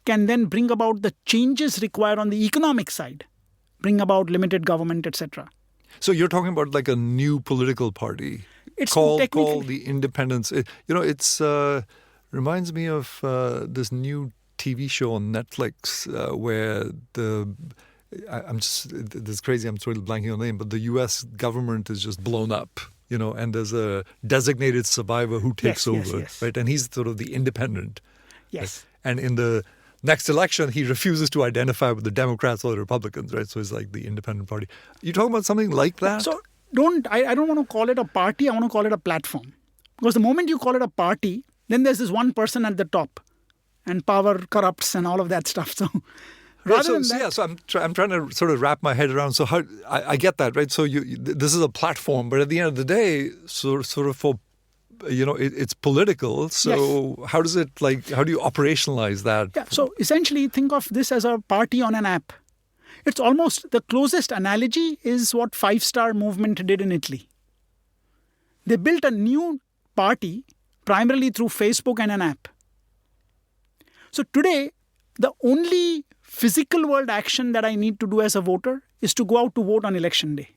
can then bring about the changes required on the economic side, bring about limited government, etc. So you're talking about like a new political party It's called technically the Independence. It's reminds me of this new TV show on Netflix where this is crazy. I'm totally blanking on the name, but the U.S. government is just blown up. And there's a designated survivor who takes over, yes. right? And he's sort of the independent. Yes. Right? And in the next election, he refuses to identify with the Democrats or the Republicans, right? So he's like the independent party. You talking about something like that? So I don't want to call it a party. I want to call it a platform. Because the moment you call it a party, then there's this one person at the top, and power corrupts and all of that stuff. So rather than that, so I'm trying to sort of wrap my head around. So how I get that, right? So this is a platform, but at the end of the day, sort of for it's political. So Yes. how do you operationalize that? Yeah, so essentially think of this as a party on an app. It's almost the closest analogy is what Five Star Movement did in Italy. They built a new party primarily through Facebook and an app. So today, the only physical world action that I need to do as a voter is to go out to vote on election day.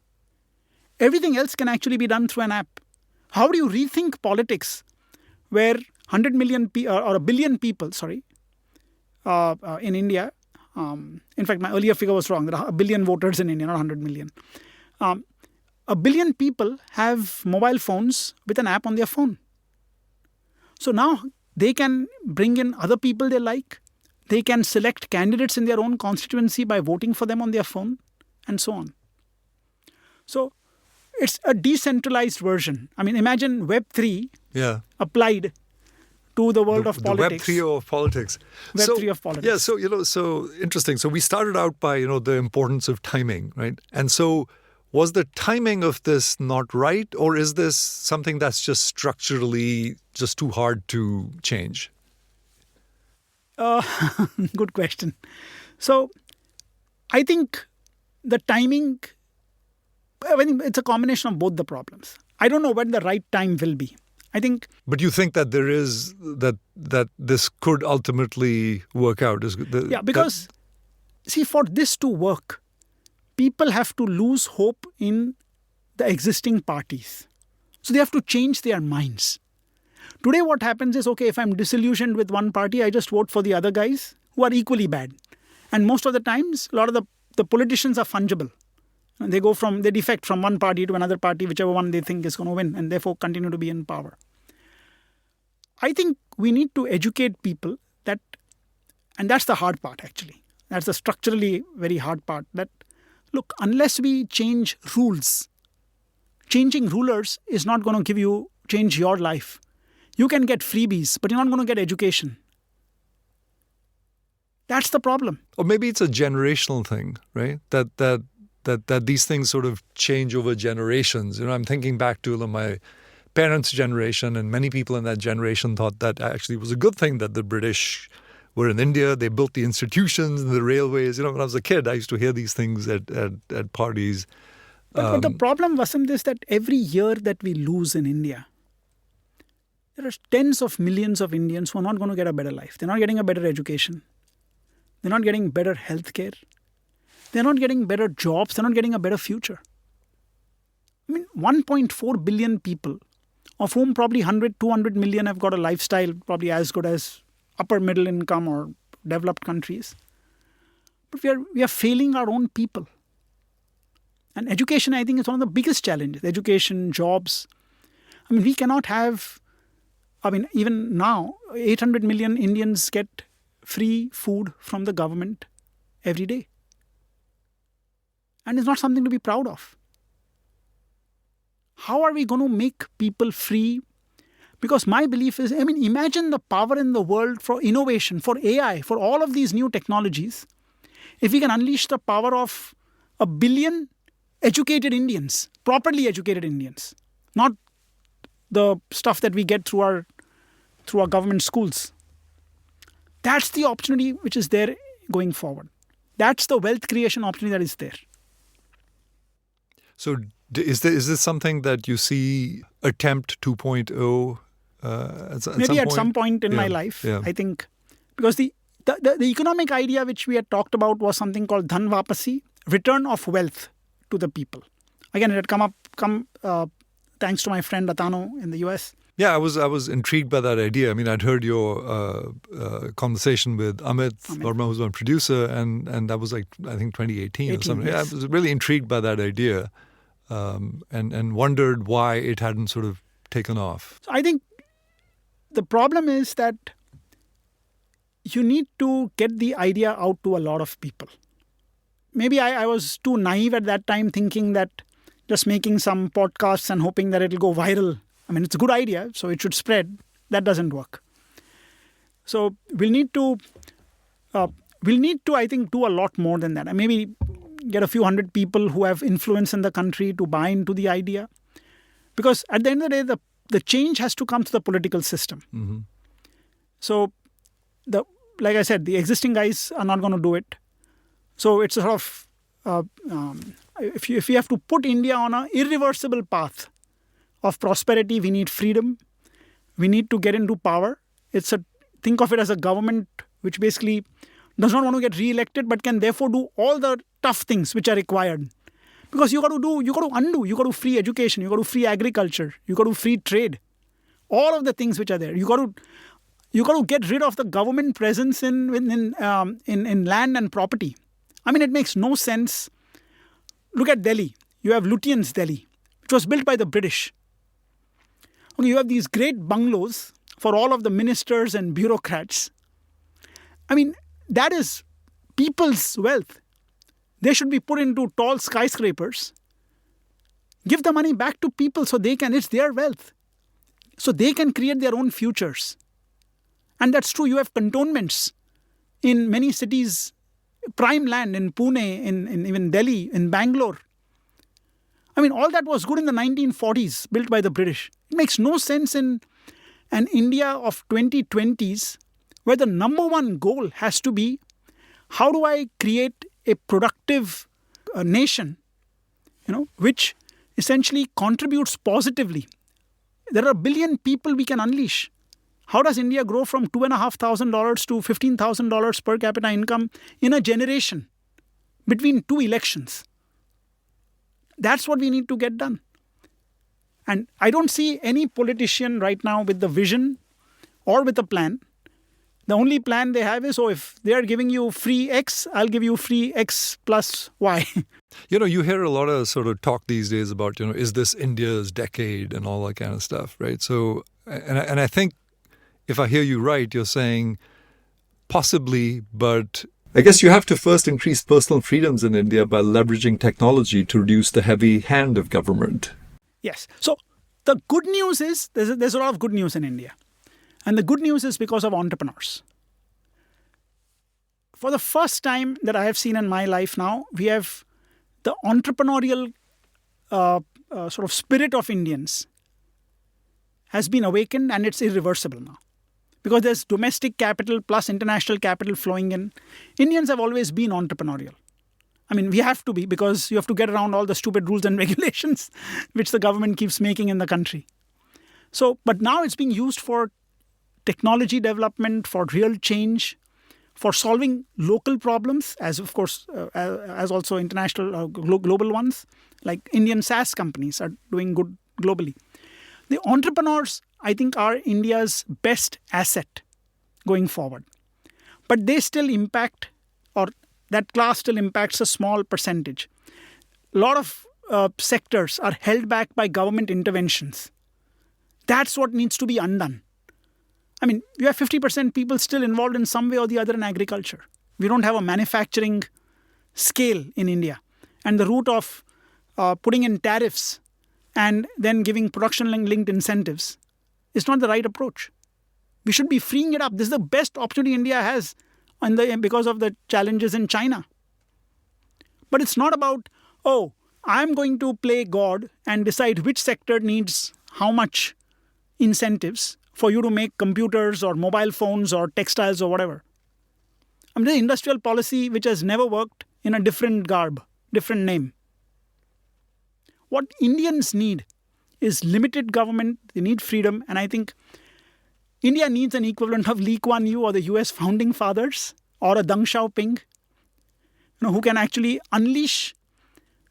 Everything else can actually be done through an app. How do you rethink politics where 100 million or a billion people, in India, in fact, my earlier figure was wrong. There are a billion voters in India, not 100 million. A billion people have mobile phones with an app on their phone. So now they can bring in other people they like. They can select candidates in their own constituency by voting for them on their phone, and so on. So it's a decentralized version. I mean, imagine Web3 applied to the world of politics. The Web3 of politics. Web3 of politics. Yeah, so interesting. So we started out by, the importance of timing, right? And so was the timing of this not right, or is this something that's just structurally just too hard to change? Good question. So I think the timing, it's a combination of both the problems. I don't know when the right time will be. I think. But you think that there is that this could ultimately work out? Because see, for this to work, people have to lose hope in the existing parties. So they have to change their minds. Today what happens is, okay, if I'm disillusioned with one party, I just vote for the other guys who are equally bad. And most of the times, a lot of the politicians are fungible. And they defect from one party to another party, whichever one they think is going to win, and therefore continue to be in power. I think we need to educate people and that's the hard part actually. That's the structurally very hard part, that look, unless we change rules, changing rulers is not going to change your life. You can get freebies, but you're not going to get education. That's the problem. Or maybe it's a generational thing, right? That these things sort of change over generations. I'm thinking back to my parents' generation, and many people in that generation thought that actually was a good thing that the British were in India. They built the institutions and the railways. When I was a kid, I used to hear these things at parties. But the problem, Vasant, is that every year that we lose in India, there are tens of millions of Indians who are not going to get a better life. They're not getting a better education. They're not getting better healthcare. They're not getting better jobs. They're not getting a better future. I mean, 1.4 billion people, of whom probably 100, 200 million have got a lifestyle probably as good as upper middle income or developed countries. But we are failing our own people. And education, I think, is one of the biggest challenges. Education, jobs. I mean, we cannot have, even now, 800 million Indians get free food from the government every day. And it's not something to be proud of. How are we going to make people free? Because my belief is, imagine the power in the world for innovation, for AI, for all of these new technologies. If we can unleash the power of 1 billion educated Indians, properly educated Indians, not the stuff that we get through our government schools. That's the opportunity which is there going forward. That's the wealth creation opportunity that is there. So is this something that you see attempt 2.0 maybe at some point in my life? Yeah. I think because the economic idea which we had talked about was something called dhan vapasi, return of wealth to the people. Again, it had come thanks to my friend Atano in the US. Yeah, I was intrigued by that idea. I mean, I'd heard your conversation with Amit Verma, who's my producer, and that was like, I think 2018 or something. Yes. Yeah, I was really intrigued by that idea and wondered why it hadn't sort of taken off. So I think the problem is that you need to get the idea out to a lot of people. Maybe I was too naive at that time, thinking that just making some podcasts and hoping that it'll go viral. I mean, it's a good idea, so it should spread. That doesn't work. So we'll need to, I think, do a lot more than that. And maybe get a few hundred people who have influence in the country to buy into the idea. Because at the end of the day, the change has to come to the political system. Mm-hmm. So, like I said, the existing guys are not going to do it. So it's a sort of, if you have to put India on an irreversible path of prosperity, we need freedom. We need to get into power. Think of it as a government which basically does not want to get re-elected, but can therefore do all the tough things which are required. Because you got to undo, you got to free education, you got to free agriculture, you got to free trade. All of the things which are there. You got to get rid of the government presence in land and property. I mean, it makes no sense. Look at Delhi. You have Lutyens Delhi, which was built by the British. Okay, you have these great bungalows for all of the ministers and bureaucrats. I mean, that is people's wealth. They should be put into tall skyscrapers. Give the money back to people so it's their wealth. So they can create their own futures. And that's true. You have cantonments in many cities, prime land in Pune, in even Delhi, in Bangalore. I mean, all that was good in the 1940s, built by the British. It makes no sense in an India of 2020s, where the number one goal has to be, how do I create a productive nation, which essentially contributes positively. There are 1 billion people we can unleash. How does India grow from $2,500 to $15,000 per capita income in a generation between two elections? That's what we need to get done. And I don't see any politician right now with the vision or with a plan. The only plan they have is, if they are giving you free X, I'll give you free X plus Y. You hear a lot of sort of talk these days about, is this India's decade and all that kind of stuff, right? So, and I think if I hear you right, you're saying possibly, but I guess you have to first increase personal freedoms in India by leveraging technology to reduce the heavy hand of government. Yes. So the good news is there's a lot of good news in India. And the good news is because of entrepreneurs. For the first time that I have seen in my life now, we have the entrepreneurial sort of spirit of Indians has been awakened, and it's irreversible now. Because there's domestic capital plus international capital flowing in. Indians have always been entrepreneurial. I mean, we have to be, because you have to get around all the stupid rules and regulations which the government keeps making in the country. So, but now it's being used for technology development, for real change, for solving local problems, as of course, as also international, global ones, like Indian SaaS companies are doing good globally. The entrepreneurs, I think, are India's best asset going forward. But they still impact, or that class still impacts a small percentage. A lot of sectors are held back by government interventions. That's what needs to be undone. I mean, you have 50% people still involved in some way or the other in agriculture. We don't have a manufacturing scale in India. And the route of putting in tariffs and then giving production-linked incentives is not the right approach. We should be freeing it up. This is the best opportunity India has because of the challenges in China. But it's not about, I'm going to play God and decide which sector needs how much incentives for you to make computers or mobile phones or textiles or whatever. I mean, the industrial policy which has never worked in a different garb, different name. What Indians need is limited government. They need freedom. And I think India needs an equivalent of Lee Kuan Yew or the US founding fathers or a Deng Xiaoping, who can actually unleash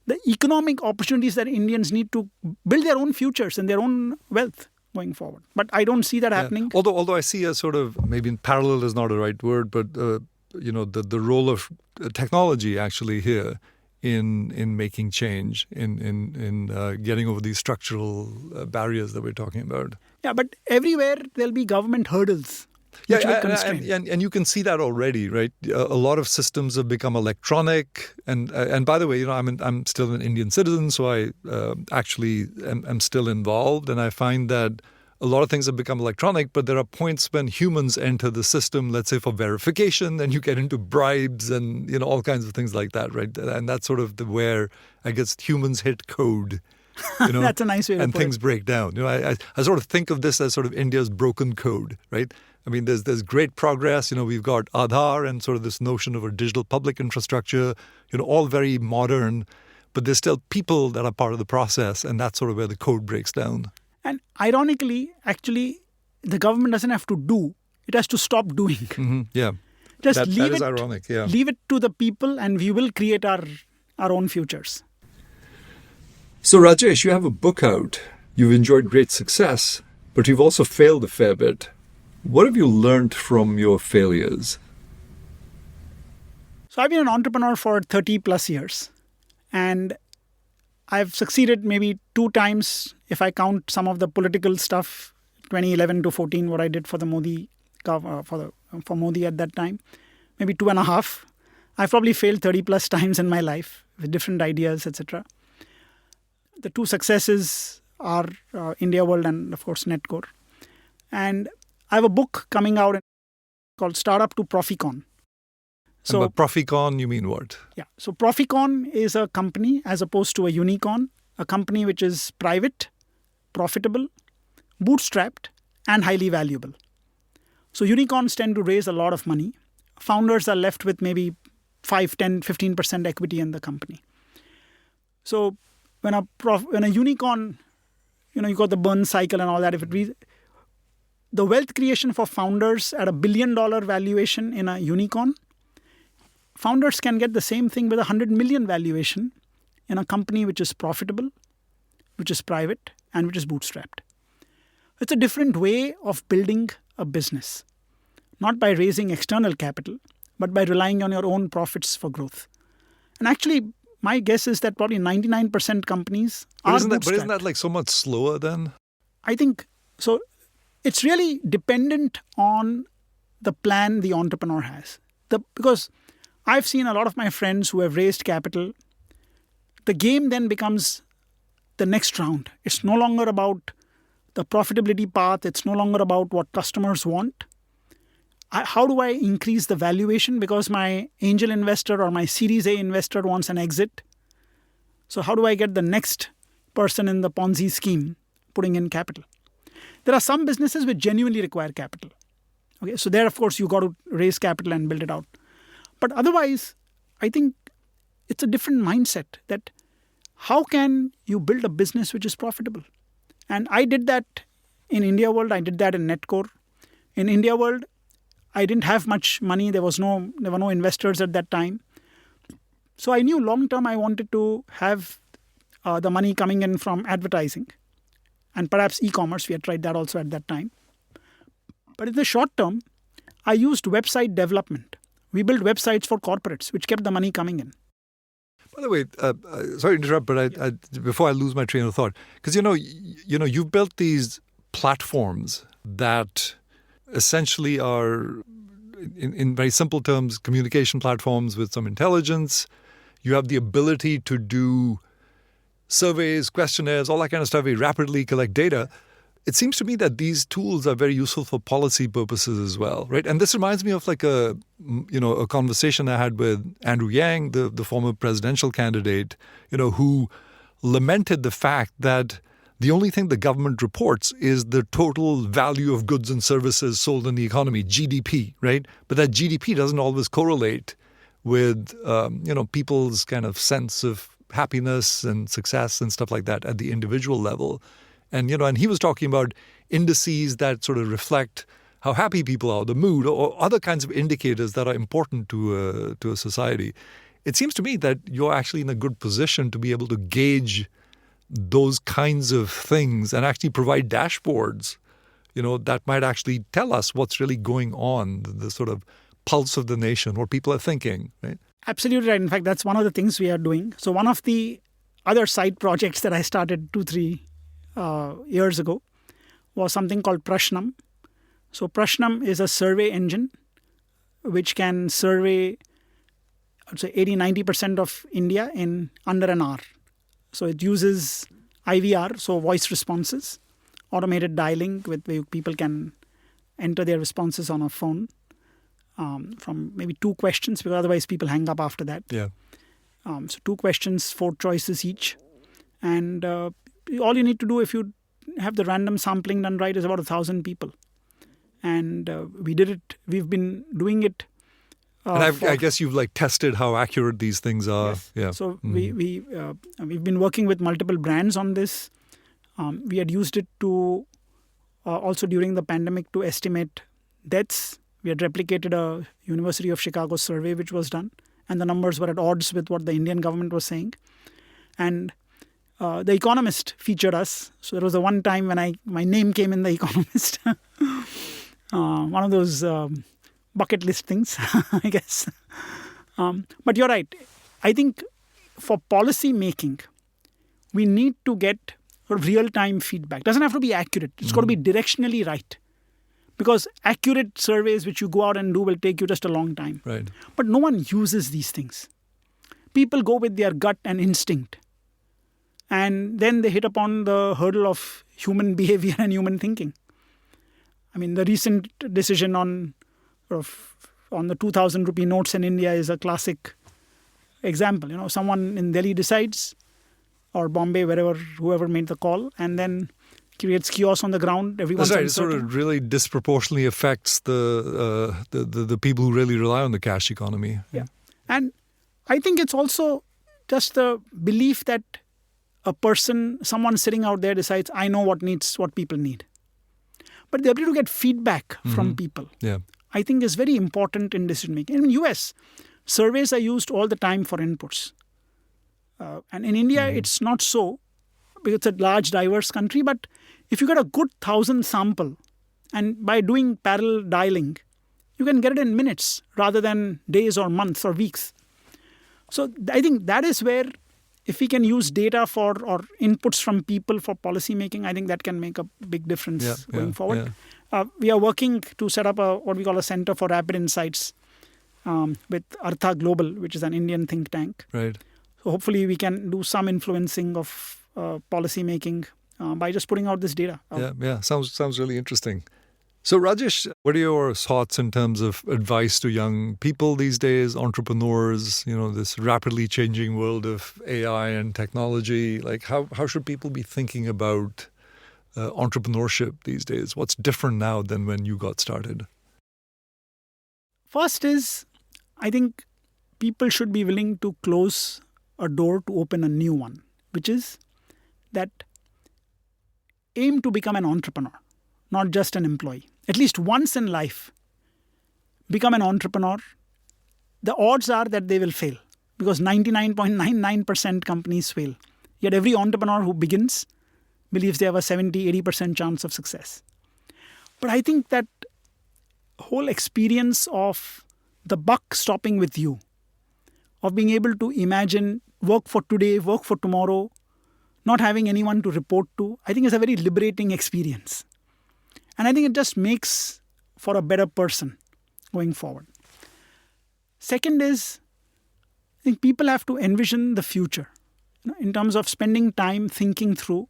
the economic opportunities that Indians need to build their own futures and their own wealth going forward. But I don't see that happening. Although I see a sort of, maybe in parallel is not a right word, but the role of technology actually here in making change, in getting over these structural barriers that we're talking about. Yeah, but everywhere there'll be government hurdles. And you can see that already, right? A lot of systems have become electronic, and by the way, I'm still an Indian citizen, so I actually am still involved, and I find that a lot of things have become electronic, but there are points when humans enter the system, let's say for verification, and you get into bribes and all kinds of things like that, right? And that's sort of where I guess humans hit code. That's a nice way to put it. And things break down. I sort of think of this as sort of India's broken code, right? I mean, there's great progress. We've got Aadhaar and sort of this notion of a digital public infrastructure, all very modern, but there's still people that are part of the process, and that's sort of where the code breaks down. And ironically, actually, the government doesn't have to do. It has to stop doing. Mm-hmm. Yeah. Just that leave is it, ironic, yeah. Leave it to the people, and we will create our own futures. So Rajesh, you have a book out. You've enjoyed great success, but you've also failed a fair bit. What have you learned from your failures? So I've been an entrepreneur for 30 plus years, and I've succeeded maybe 2 times if I count some of the political stuff, 2011 to 14, what I did for the Modi for Modi at that time, maybe 2.5. I've probably failed 30 plus times in my life with different ideas, etc. The 2 successes are India World and, of course, Netcore. And I have a book coming out called Startup to Proficon. So, and by Proficon, you mean what? Yeah. So Proficon is a company as opposed to a unicorn, a company which is private, profitable, bootstrapped, and highly valuable. So unicorns tend to raise a lot of money. Founders are left with maybe 5, 10, 15% equity in the company. So when a unicorn, you got the burn cycle and all that. The wealth creation for founders at $1 billion valuation in a unicorn, founders can get the same thing with $100 million valuation in a company which is profitable, which is private, and which is bootstrapped. It's a different way of building a business, not by raising external capital, but by relying on your own profits for growth. And actually, my guess is that probably 99% companies are bootstrapped. But isn't that like so much slower then? I think so. It's really dependent on the plan the entrepreneur has. Because I've seen a lot of my friends who have raised capital. The game then becomes the next round. It's no longer about the profitability path. It's no longer about what customers want. How do I increase the valuation? Because my angel investor or my Series A investor wants an exit. So how do I get the next person in the Ponzi scheme putting in capital? There are some businesses which genuinely require capital. Okay, so there, of course, you got to raise capital and build it out. But otherwise, I think it's a different mindset that how can you build a business which is profitable? And I did that in India World. I did that in Netcore. In India World, I didn't have much money. There were no investors at that time. So I knew long term I wanted to have the money coming in from advertising and perhaps e-commerce. We had tried that also at that time. But in the short term, I used website development. We built websites for corporates, which kept the money coming in. By the way, sorry to interrupt, but before I lose my train of thought, because you've built these platforms that essentially are, in very simple terms, communication platforms with some intelligence. You have the ability to do surveys, questionnaires, all that kind of stuff, very rapidly collect data. It seems to me that these tools are very useful for policy purposes as well, right? And this reminds me of like a conversation I had with Andrew Yang, the former presidential candidate, who lamented the fact that the only thing the government reports is the total value of goods and services sold in the economy, GDP, right? But that GDP doesn't always correlate with, people's kind of sense of happiness and success and stuff like that at the individual level. And, and he was talking about indices that sort of reflect how happy people are, the mood, or other kinds of indicators that are important to a society. It seems to me that you're actually in a good position to be able to gauge those kinds of things and actually provide dashboards, that might actually tell us what's really going on, the sort of pulse of the nation, what people are thinking, right? Absolutely right. In fact, that's one of the things we are doing. So one of the other side projects that I started 2-3 years ago was something called Prashnam. So Prashnam is a survey engine which can survey, I'd say 80-90% of India in under an hour. So it uses IVR, so voice responses, automated dialing where people can enter their responses on a phone from maybe 2 questions, because otherwise people hang up after that. Yeah. So 2 questions, 4 choices each. And all you need to do if you have the random sampling done right is about 1,000 people. And we did it. We've been doing it. And I guess you've tested how accurate these things are. Yes. Yeah. So we've been working with multiple brands on this. We had used it to also during the pandemic to estimate deaths. We had replicated a University of Chicago survey which was done, and the numbers were at odds with what the Indian government was saying. And The Economist featured us. So there was the one time when my name came in The Economist. One of those bucket list things, I guess. But you're right. I think for policy making, we need to get real-time feedback. It doesn't have to be accurate. It's got to be directionally right. Because accurate surveys which you go out and do will take you just a long time. Right. But no one uses these things. People go with their gut and instinct. And then they hit upon the hurdle of human behavior and human thinking. I mean, the recent decision on the 2,000 rupee notes in India is a classic example. Someone in Delhi decides, or Bombay, whoever made the call, and then creates chaos on the ground. Everyone's That's right. uncertain. It sort of really disproportionately affects the people who really rely on the cash economy. Yeah. And I think it's also just the belief that someone sitting out there decides, I know what people need. But the ability to get feedback from people, I think is very important in decision making. In the US, surveys are used all the time for inputs. And in India, it's not so, because it's a large, diverse country. But if you get a good 1,000 sample, and by doing parallel dialing, you can get it in minutes rather than days or months or weeks. So I think that is where, if we can use data or inputs from people for policy making, I think that can make a big difference going forward. Yeah. We are working to set up what we call a Center for Rapid Insights with Artha Global, which is an Indian think tank. Right. So hopefully we can do some influencing of policy making by just putting out this data. Yeah. Sounds really interesting. So Rajesh, what are your thoughts in terms of advice to young people these days, entrepreneurs, this rapidly changing world of AI and technology? How should people be thinking about entrepreneurship these days? What's different now than when you got started? First is, I think people should be willing to close a door to open a new one, which is that aim to become an entrepreneur, not just an employee. At least once in life, become an entrepreneur. The odds are that they will fail, because 99.99% companies fail. Yet every entrepreneur who begins believes they have a 70-80% chance of success. But I think that whole experience of the buck stopping with you, of being able to imagine work for today, work for tomorrow, not having anyone to report to, I think is a very liberating experience. And I think it just makes for a better person going forward. Second is, I think people have to envision the future in terms of spending time thinking through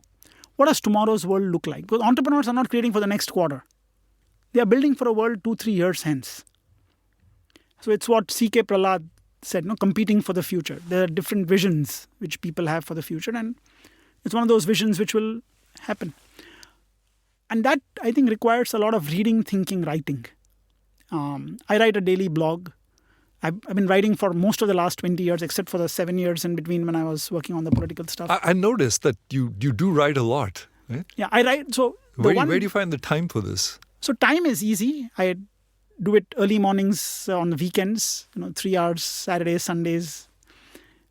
what does tomorrow's world look like. Because entrepreneurs are not creating for the next quarter. They are building for a world 2-3 years hence. So it's what C.K. Prahlad said, competing for the future. There are different visions which people have for the future. And it's one of those visions which will happen. And that, I think, requires a lot of reading, thinking, writing. I write a daily blog. I've been writing for most of the last 20 years, except for the 7 years in between when I was working on the political stuff. I noticed that you do write a lot, right? Yeah, I write. So where do you find the time for this? So time is easy. I do it early mornings on the weekends, 3 hours, Saturdays, Sundays.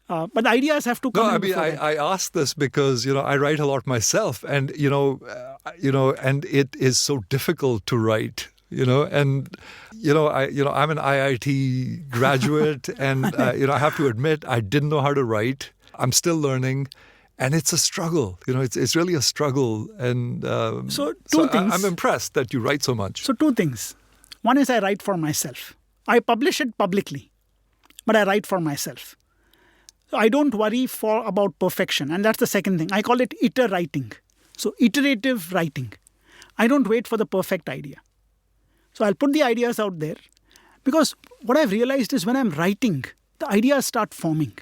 But the ideas have to come. No, I mean, I ask this because, I write a lot myself, and, and it is so difficult to write. I'm an IIT graduate, and I have to admit I didn't know how to write. I'm still learning, and it's a struggle. It's really a struggle. And so two things. I'm impressed that you write so much. So 2 things. One is I write for myself. I publish it publicly, but I write for myself. So I don't worry about perfection, and that's the second thing. I call it writing. So iterative writing. I don't wait for the perfect idea. So I'll put the ideas out there, because what I've realized is when I'm writing, the ideas start forming.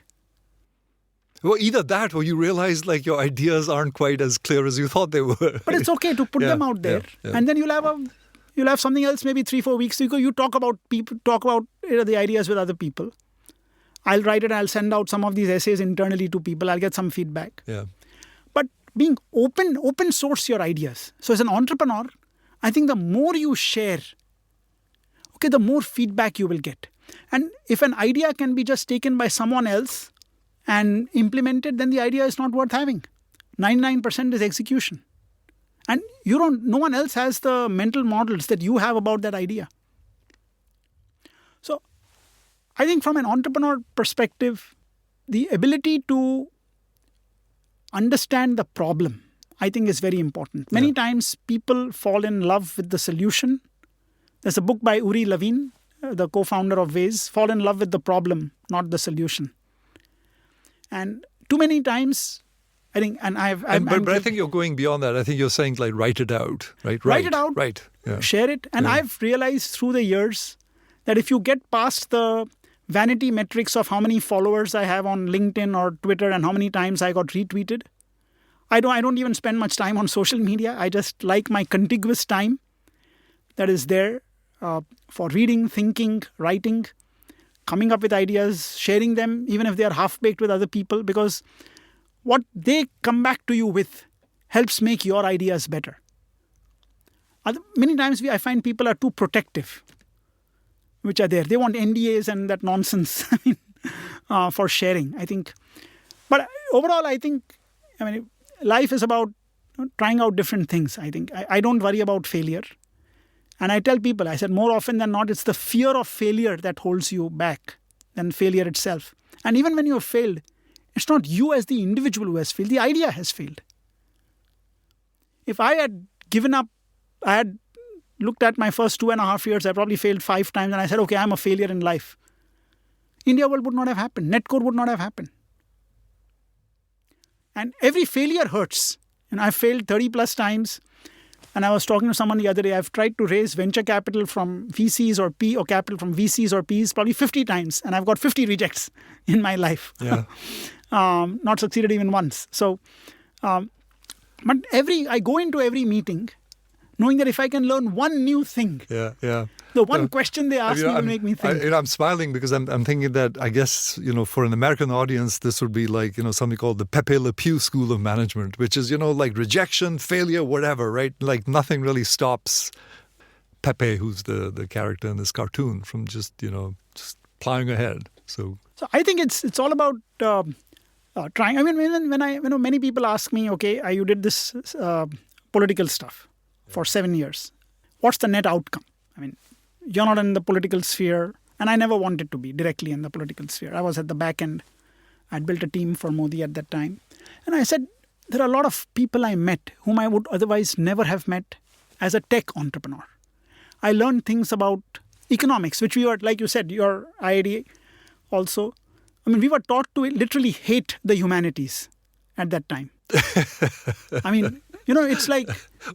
Well, either that or you realize like your ideas aren't quite as clear as you thought they were. But it's okay to put them out there. And then you'll have something else maybe 3-4 weeks ago. You talk about the ideas with other people. I'll write it, I'll send out some of these essays internally to people. I'll get some feedback. Yeah. But being open source your ideas. So as an entrepreneur, I think the more you share, the more feedback you will get. And if an idea can be just taken by someone else and implemented, then the idea is not worth having. 99% is execution. And no one else has the mental models that you have about that idea. So I think from an entrepreneur perspective, the ability to understand the problem, I think, is very important. Many times people fall in love with the solution. There's a book by Uri Levine, the co-founder of Waze, fall in love with the problem, not the solution. And too many times, I think, and but I think you're going beyond that. I think you're saying like write it out, right? Write it out, right? Yeah. Share it. And I've realized through the years that if you get past the vanity metrics of how many followers I have on LinkedIn or Twitter and how many times I got retweeted, I don't even spend much time on social media. I just like my contiguous time that is there for reading, thinking, writing, coming up with ideas, sharing them, even if they are half-baked with other people, because what they come back to you with helps make your ideas better. Many times I find people are too protective, which are there. They want NDAs and that nonsense for sharing, I think. But overall, I think, life is about trying out different things, I think. I don't worry about failure. And I tell people, I said, more often than not, it's the fear of failure that holds you back than failure itself. And even when you have failed, it's not you as the individual who has failed. The idea has failed. If I had given up, I had looked at my first 2.5 years, I probably failed 5 times, and I said, okay, I'm a failure in life. India World would not have happened. Netcore would not have happened. And every failure hurts. I've failed 30 plus times. And I was talking to someone the other day. I've tried to raise venture capital from VCs or capital from VCs or Ps probably 50 times. And I've got 50 rejects in my life. Yeah. Not succeeded even once. So, but I go into every meeting knowing that if I can learn one new thing, the one question they ask me will make me think. I'm smiling because I'm thinking that I guess, for an American audience, this would be like, something called the Pepe Le Pew School of Management, which is, like rejection, failure, whatever, right? Like nothing really stops Pepe, who's the character in this cartoon, from just plowing ahead. So I think it's all about trying. When many people ask me, okay, you did this political stuff for 7 years. What's the net outcome? You're not in the political sphere, and I never wanted to be directly in the political sphere. I was at the back end. I'd built a team for Modi at that time. And I said, there are a lot of people I met whom I would otherwise never have met as a tech entrepreneur. I learned things about economics, which we were, like you said, your IID also. We were taught to literally hate the humanities at that time. It's like...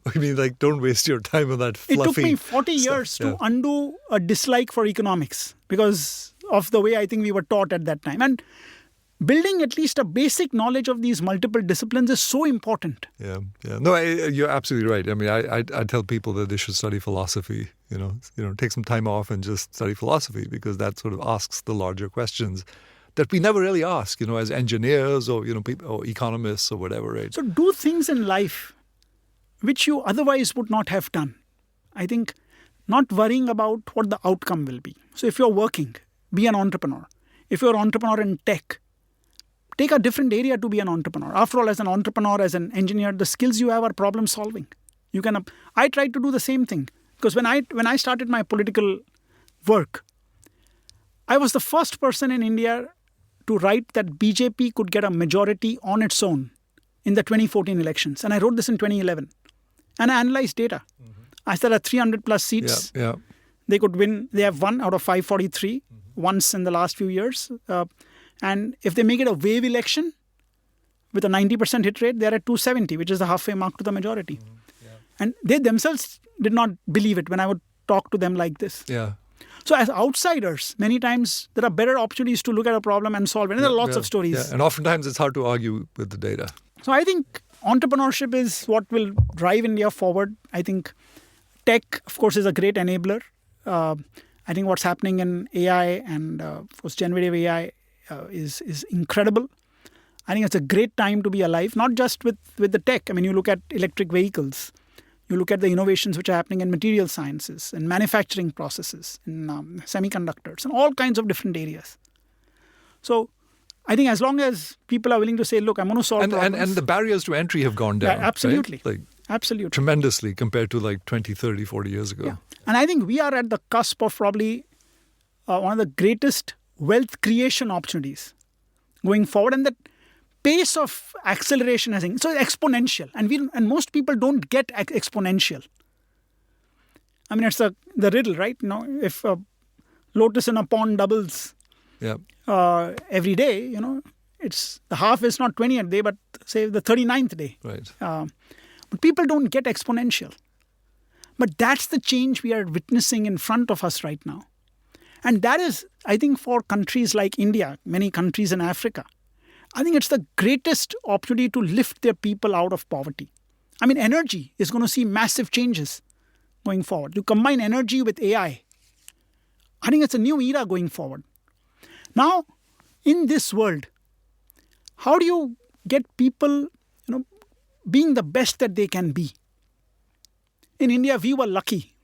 I mean, like, don't waste your time on that fluffy It took me 40 years to undo a dislike for economics because of the way I think we were taught at that time. And building at least a basic knowledge of these multiple disciplines is so important. Yeah. No, you're absolutely right. I mean, I tell people that they should study philosophy. Take some time off and just study philosophy, because that sort of asks the larger questions that we never really ask, as engineers or people or economists or whatever. Right. So do things in life which you otherwise would not have done. I think not worrying about what the outcome will be. So if you're working, be an entrepreneur. If you're an entrepreneur in tech, take a different area to be an entrepreneur. After all, as an entrepreneur, as an engineer, the skills you have are problem solving. I tried to do the same thing, because when I started my political work, I was the first person in India to write that BJP could get a majority on its own in the 2014 elections. And I wrote this in 2011. And I analyzed data. I said at 300 plus seats, they could win. They have won out of 543 once in the last few years. And if they make it a wave election with a 90% hit rate, they're at 270, which is the halfway mark to the majority. And they themselves did not believe it when I would talk to them like this. Yeah. So as outsiders, many times there are better opportunities to look at a problem and solve it. And there are lots of stories. Yeah. And oftentimes it's hard to argue with the data. So I think entrepreneurship is what will drive India forward. I think tech, of course, is a great enabler. I think what's happening in AI and, of course, generative AI is incredible. I think it's a great time to be alive, not just with the tech. I mean, you look at electric vehicles. You look at the innovations which are happening in material sciences, in manufacturing processes, in semiconductors, and all kinds of different areas. So I think as long as people are willing to say, look, I'm going to solve problems. And the barriers to entry have gone down. Yeah, absolutely. Right? Absolutely. Tremendously compared to 20, 30, 40 years ago. Yeah. And I think we are at the cusp of probably one of the greatest wealth creation opportunities going forward. And that pace of acceleration has so exponential. And most people don't get exponential. I mean, it's the riddle, right? If a lotus in a pond doubles every day, it's the half is not 20th day, but say the 39th day. Right. But people don't get exponential. But that's the change we are witnessing in front of us right now. And that is, I think, for countries like India, many countries in Africa, I think it's the greatest opportunity to lift their people out of poverty. I mean, energy is going to see massive changes going forward. You combine energy with AI. I think it's a new era going forward. Now, in this world, how do you get people, being the best that they can be? In India, we were lucky.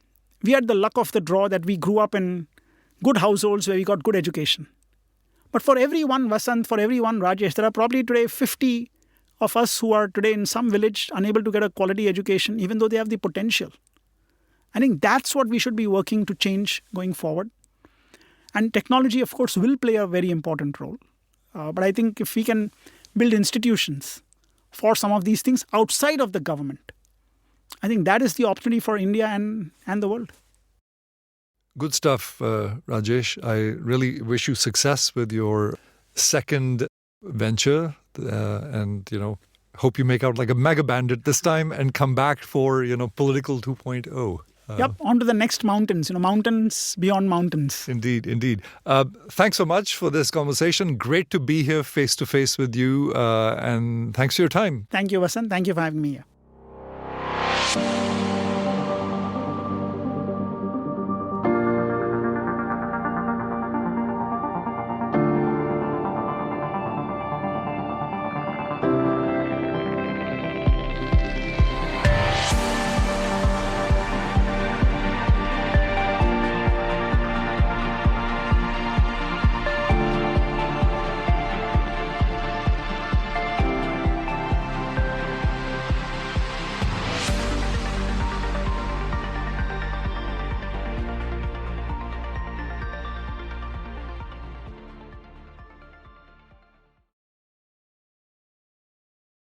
We had the luck of the draw that we grew up in good households where we got good education. But for every one Vasant, for every one Rajesh, there are probably today 50 of us who are today in some village unable to get a quality education, even though they have the potential. I think that's what we should be working to change going forward. And technology, of course, will play a very important role. But I think if we can build institutions for some of these things outside of the government, I think that is the opportunity for India and the world. Good stuff, Rajesh. I really wish you success with your second venture and, hope you make out like a mega bandit this time and come back for, political 2.0. On to the next mountains, mountains beyond mountains. Indeed. Thanks so much for this conversation. Great to be here face to face with you. And thanks for your time. Thank you, Vasant. Thank you for having me here.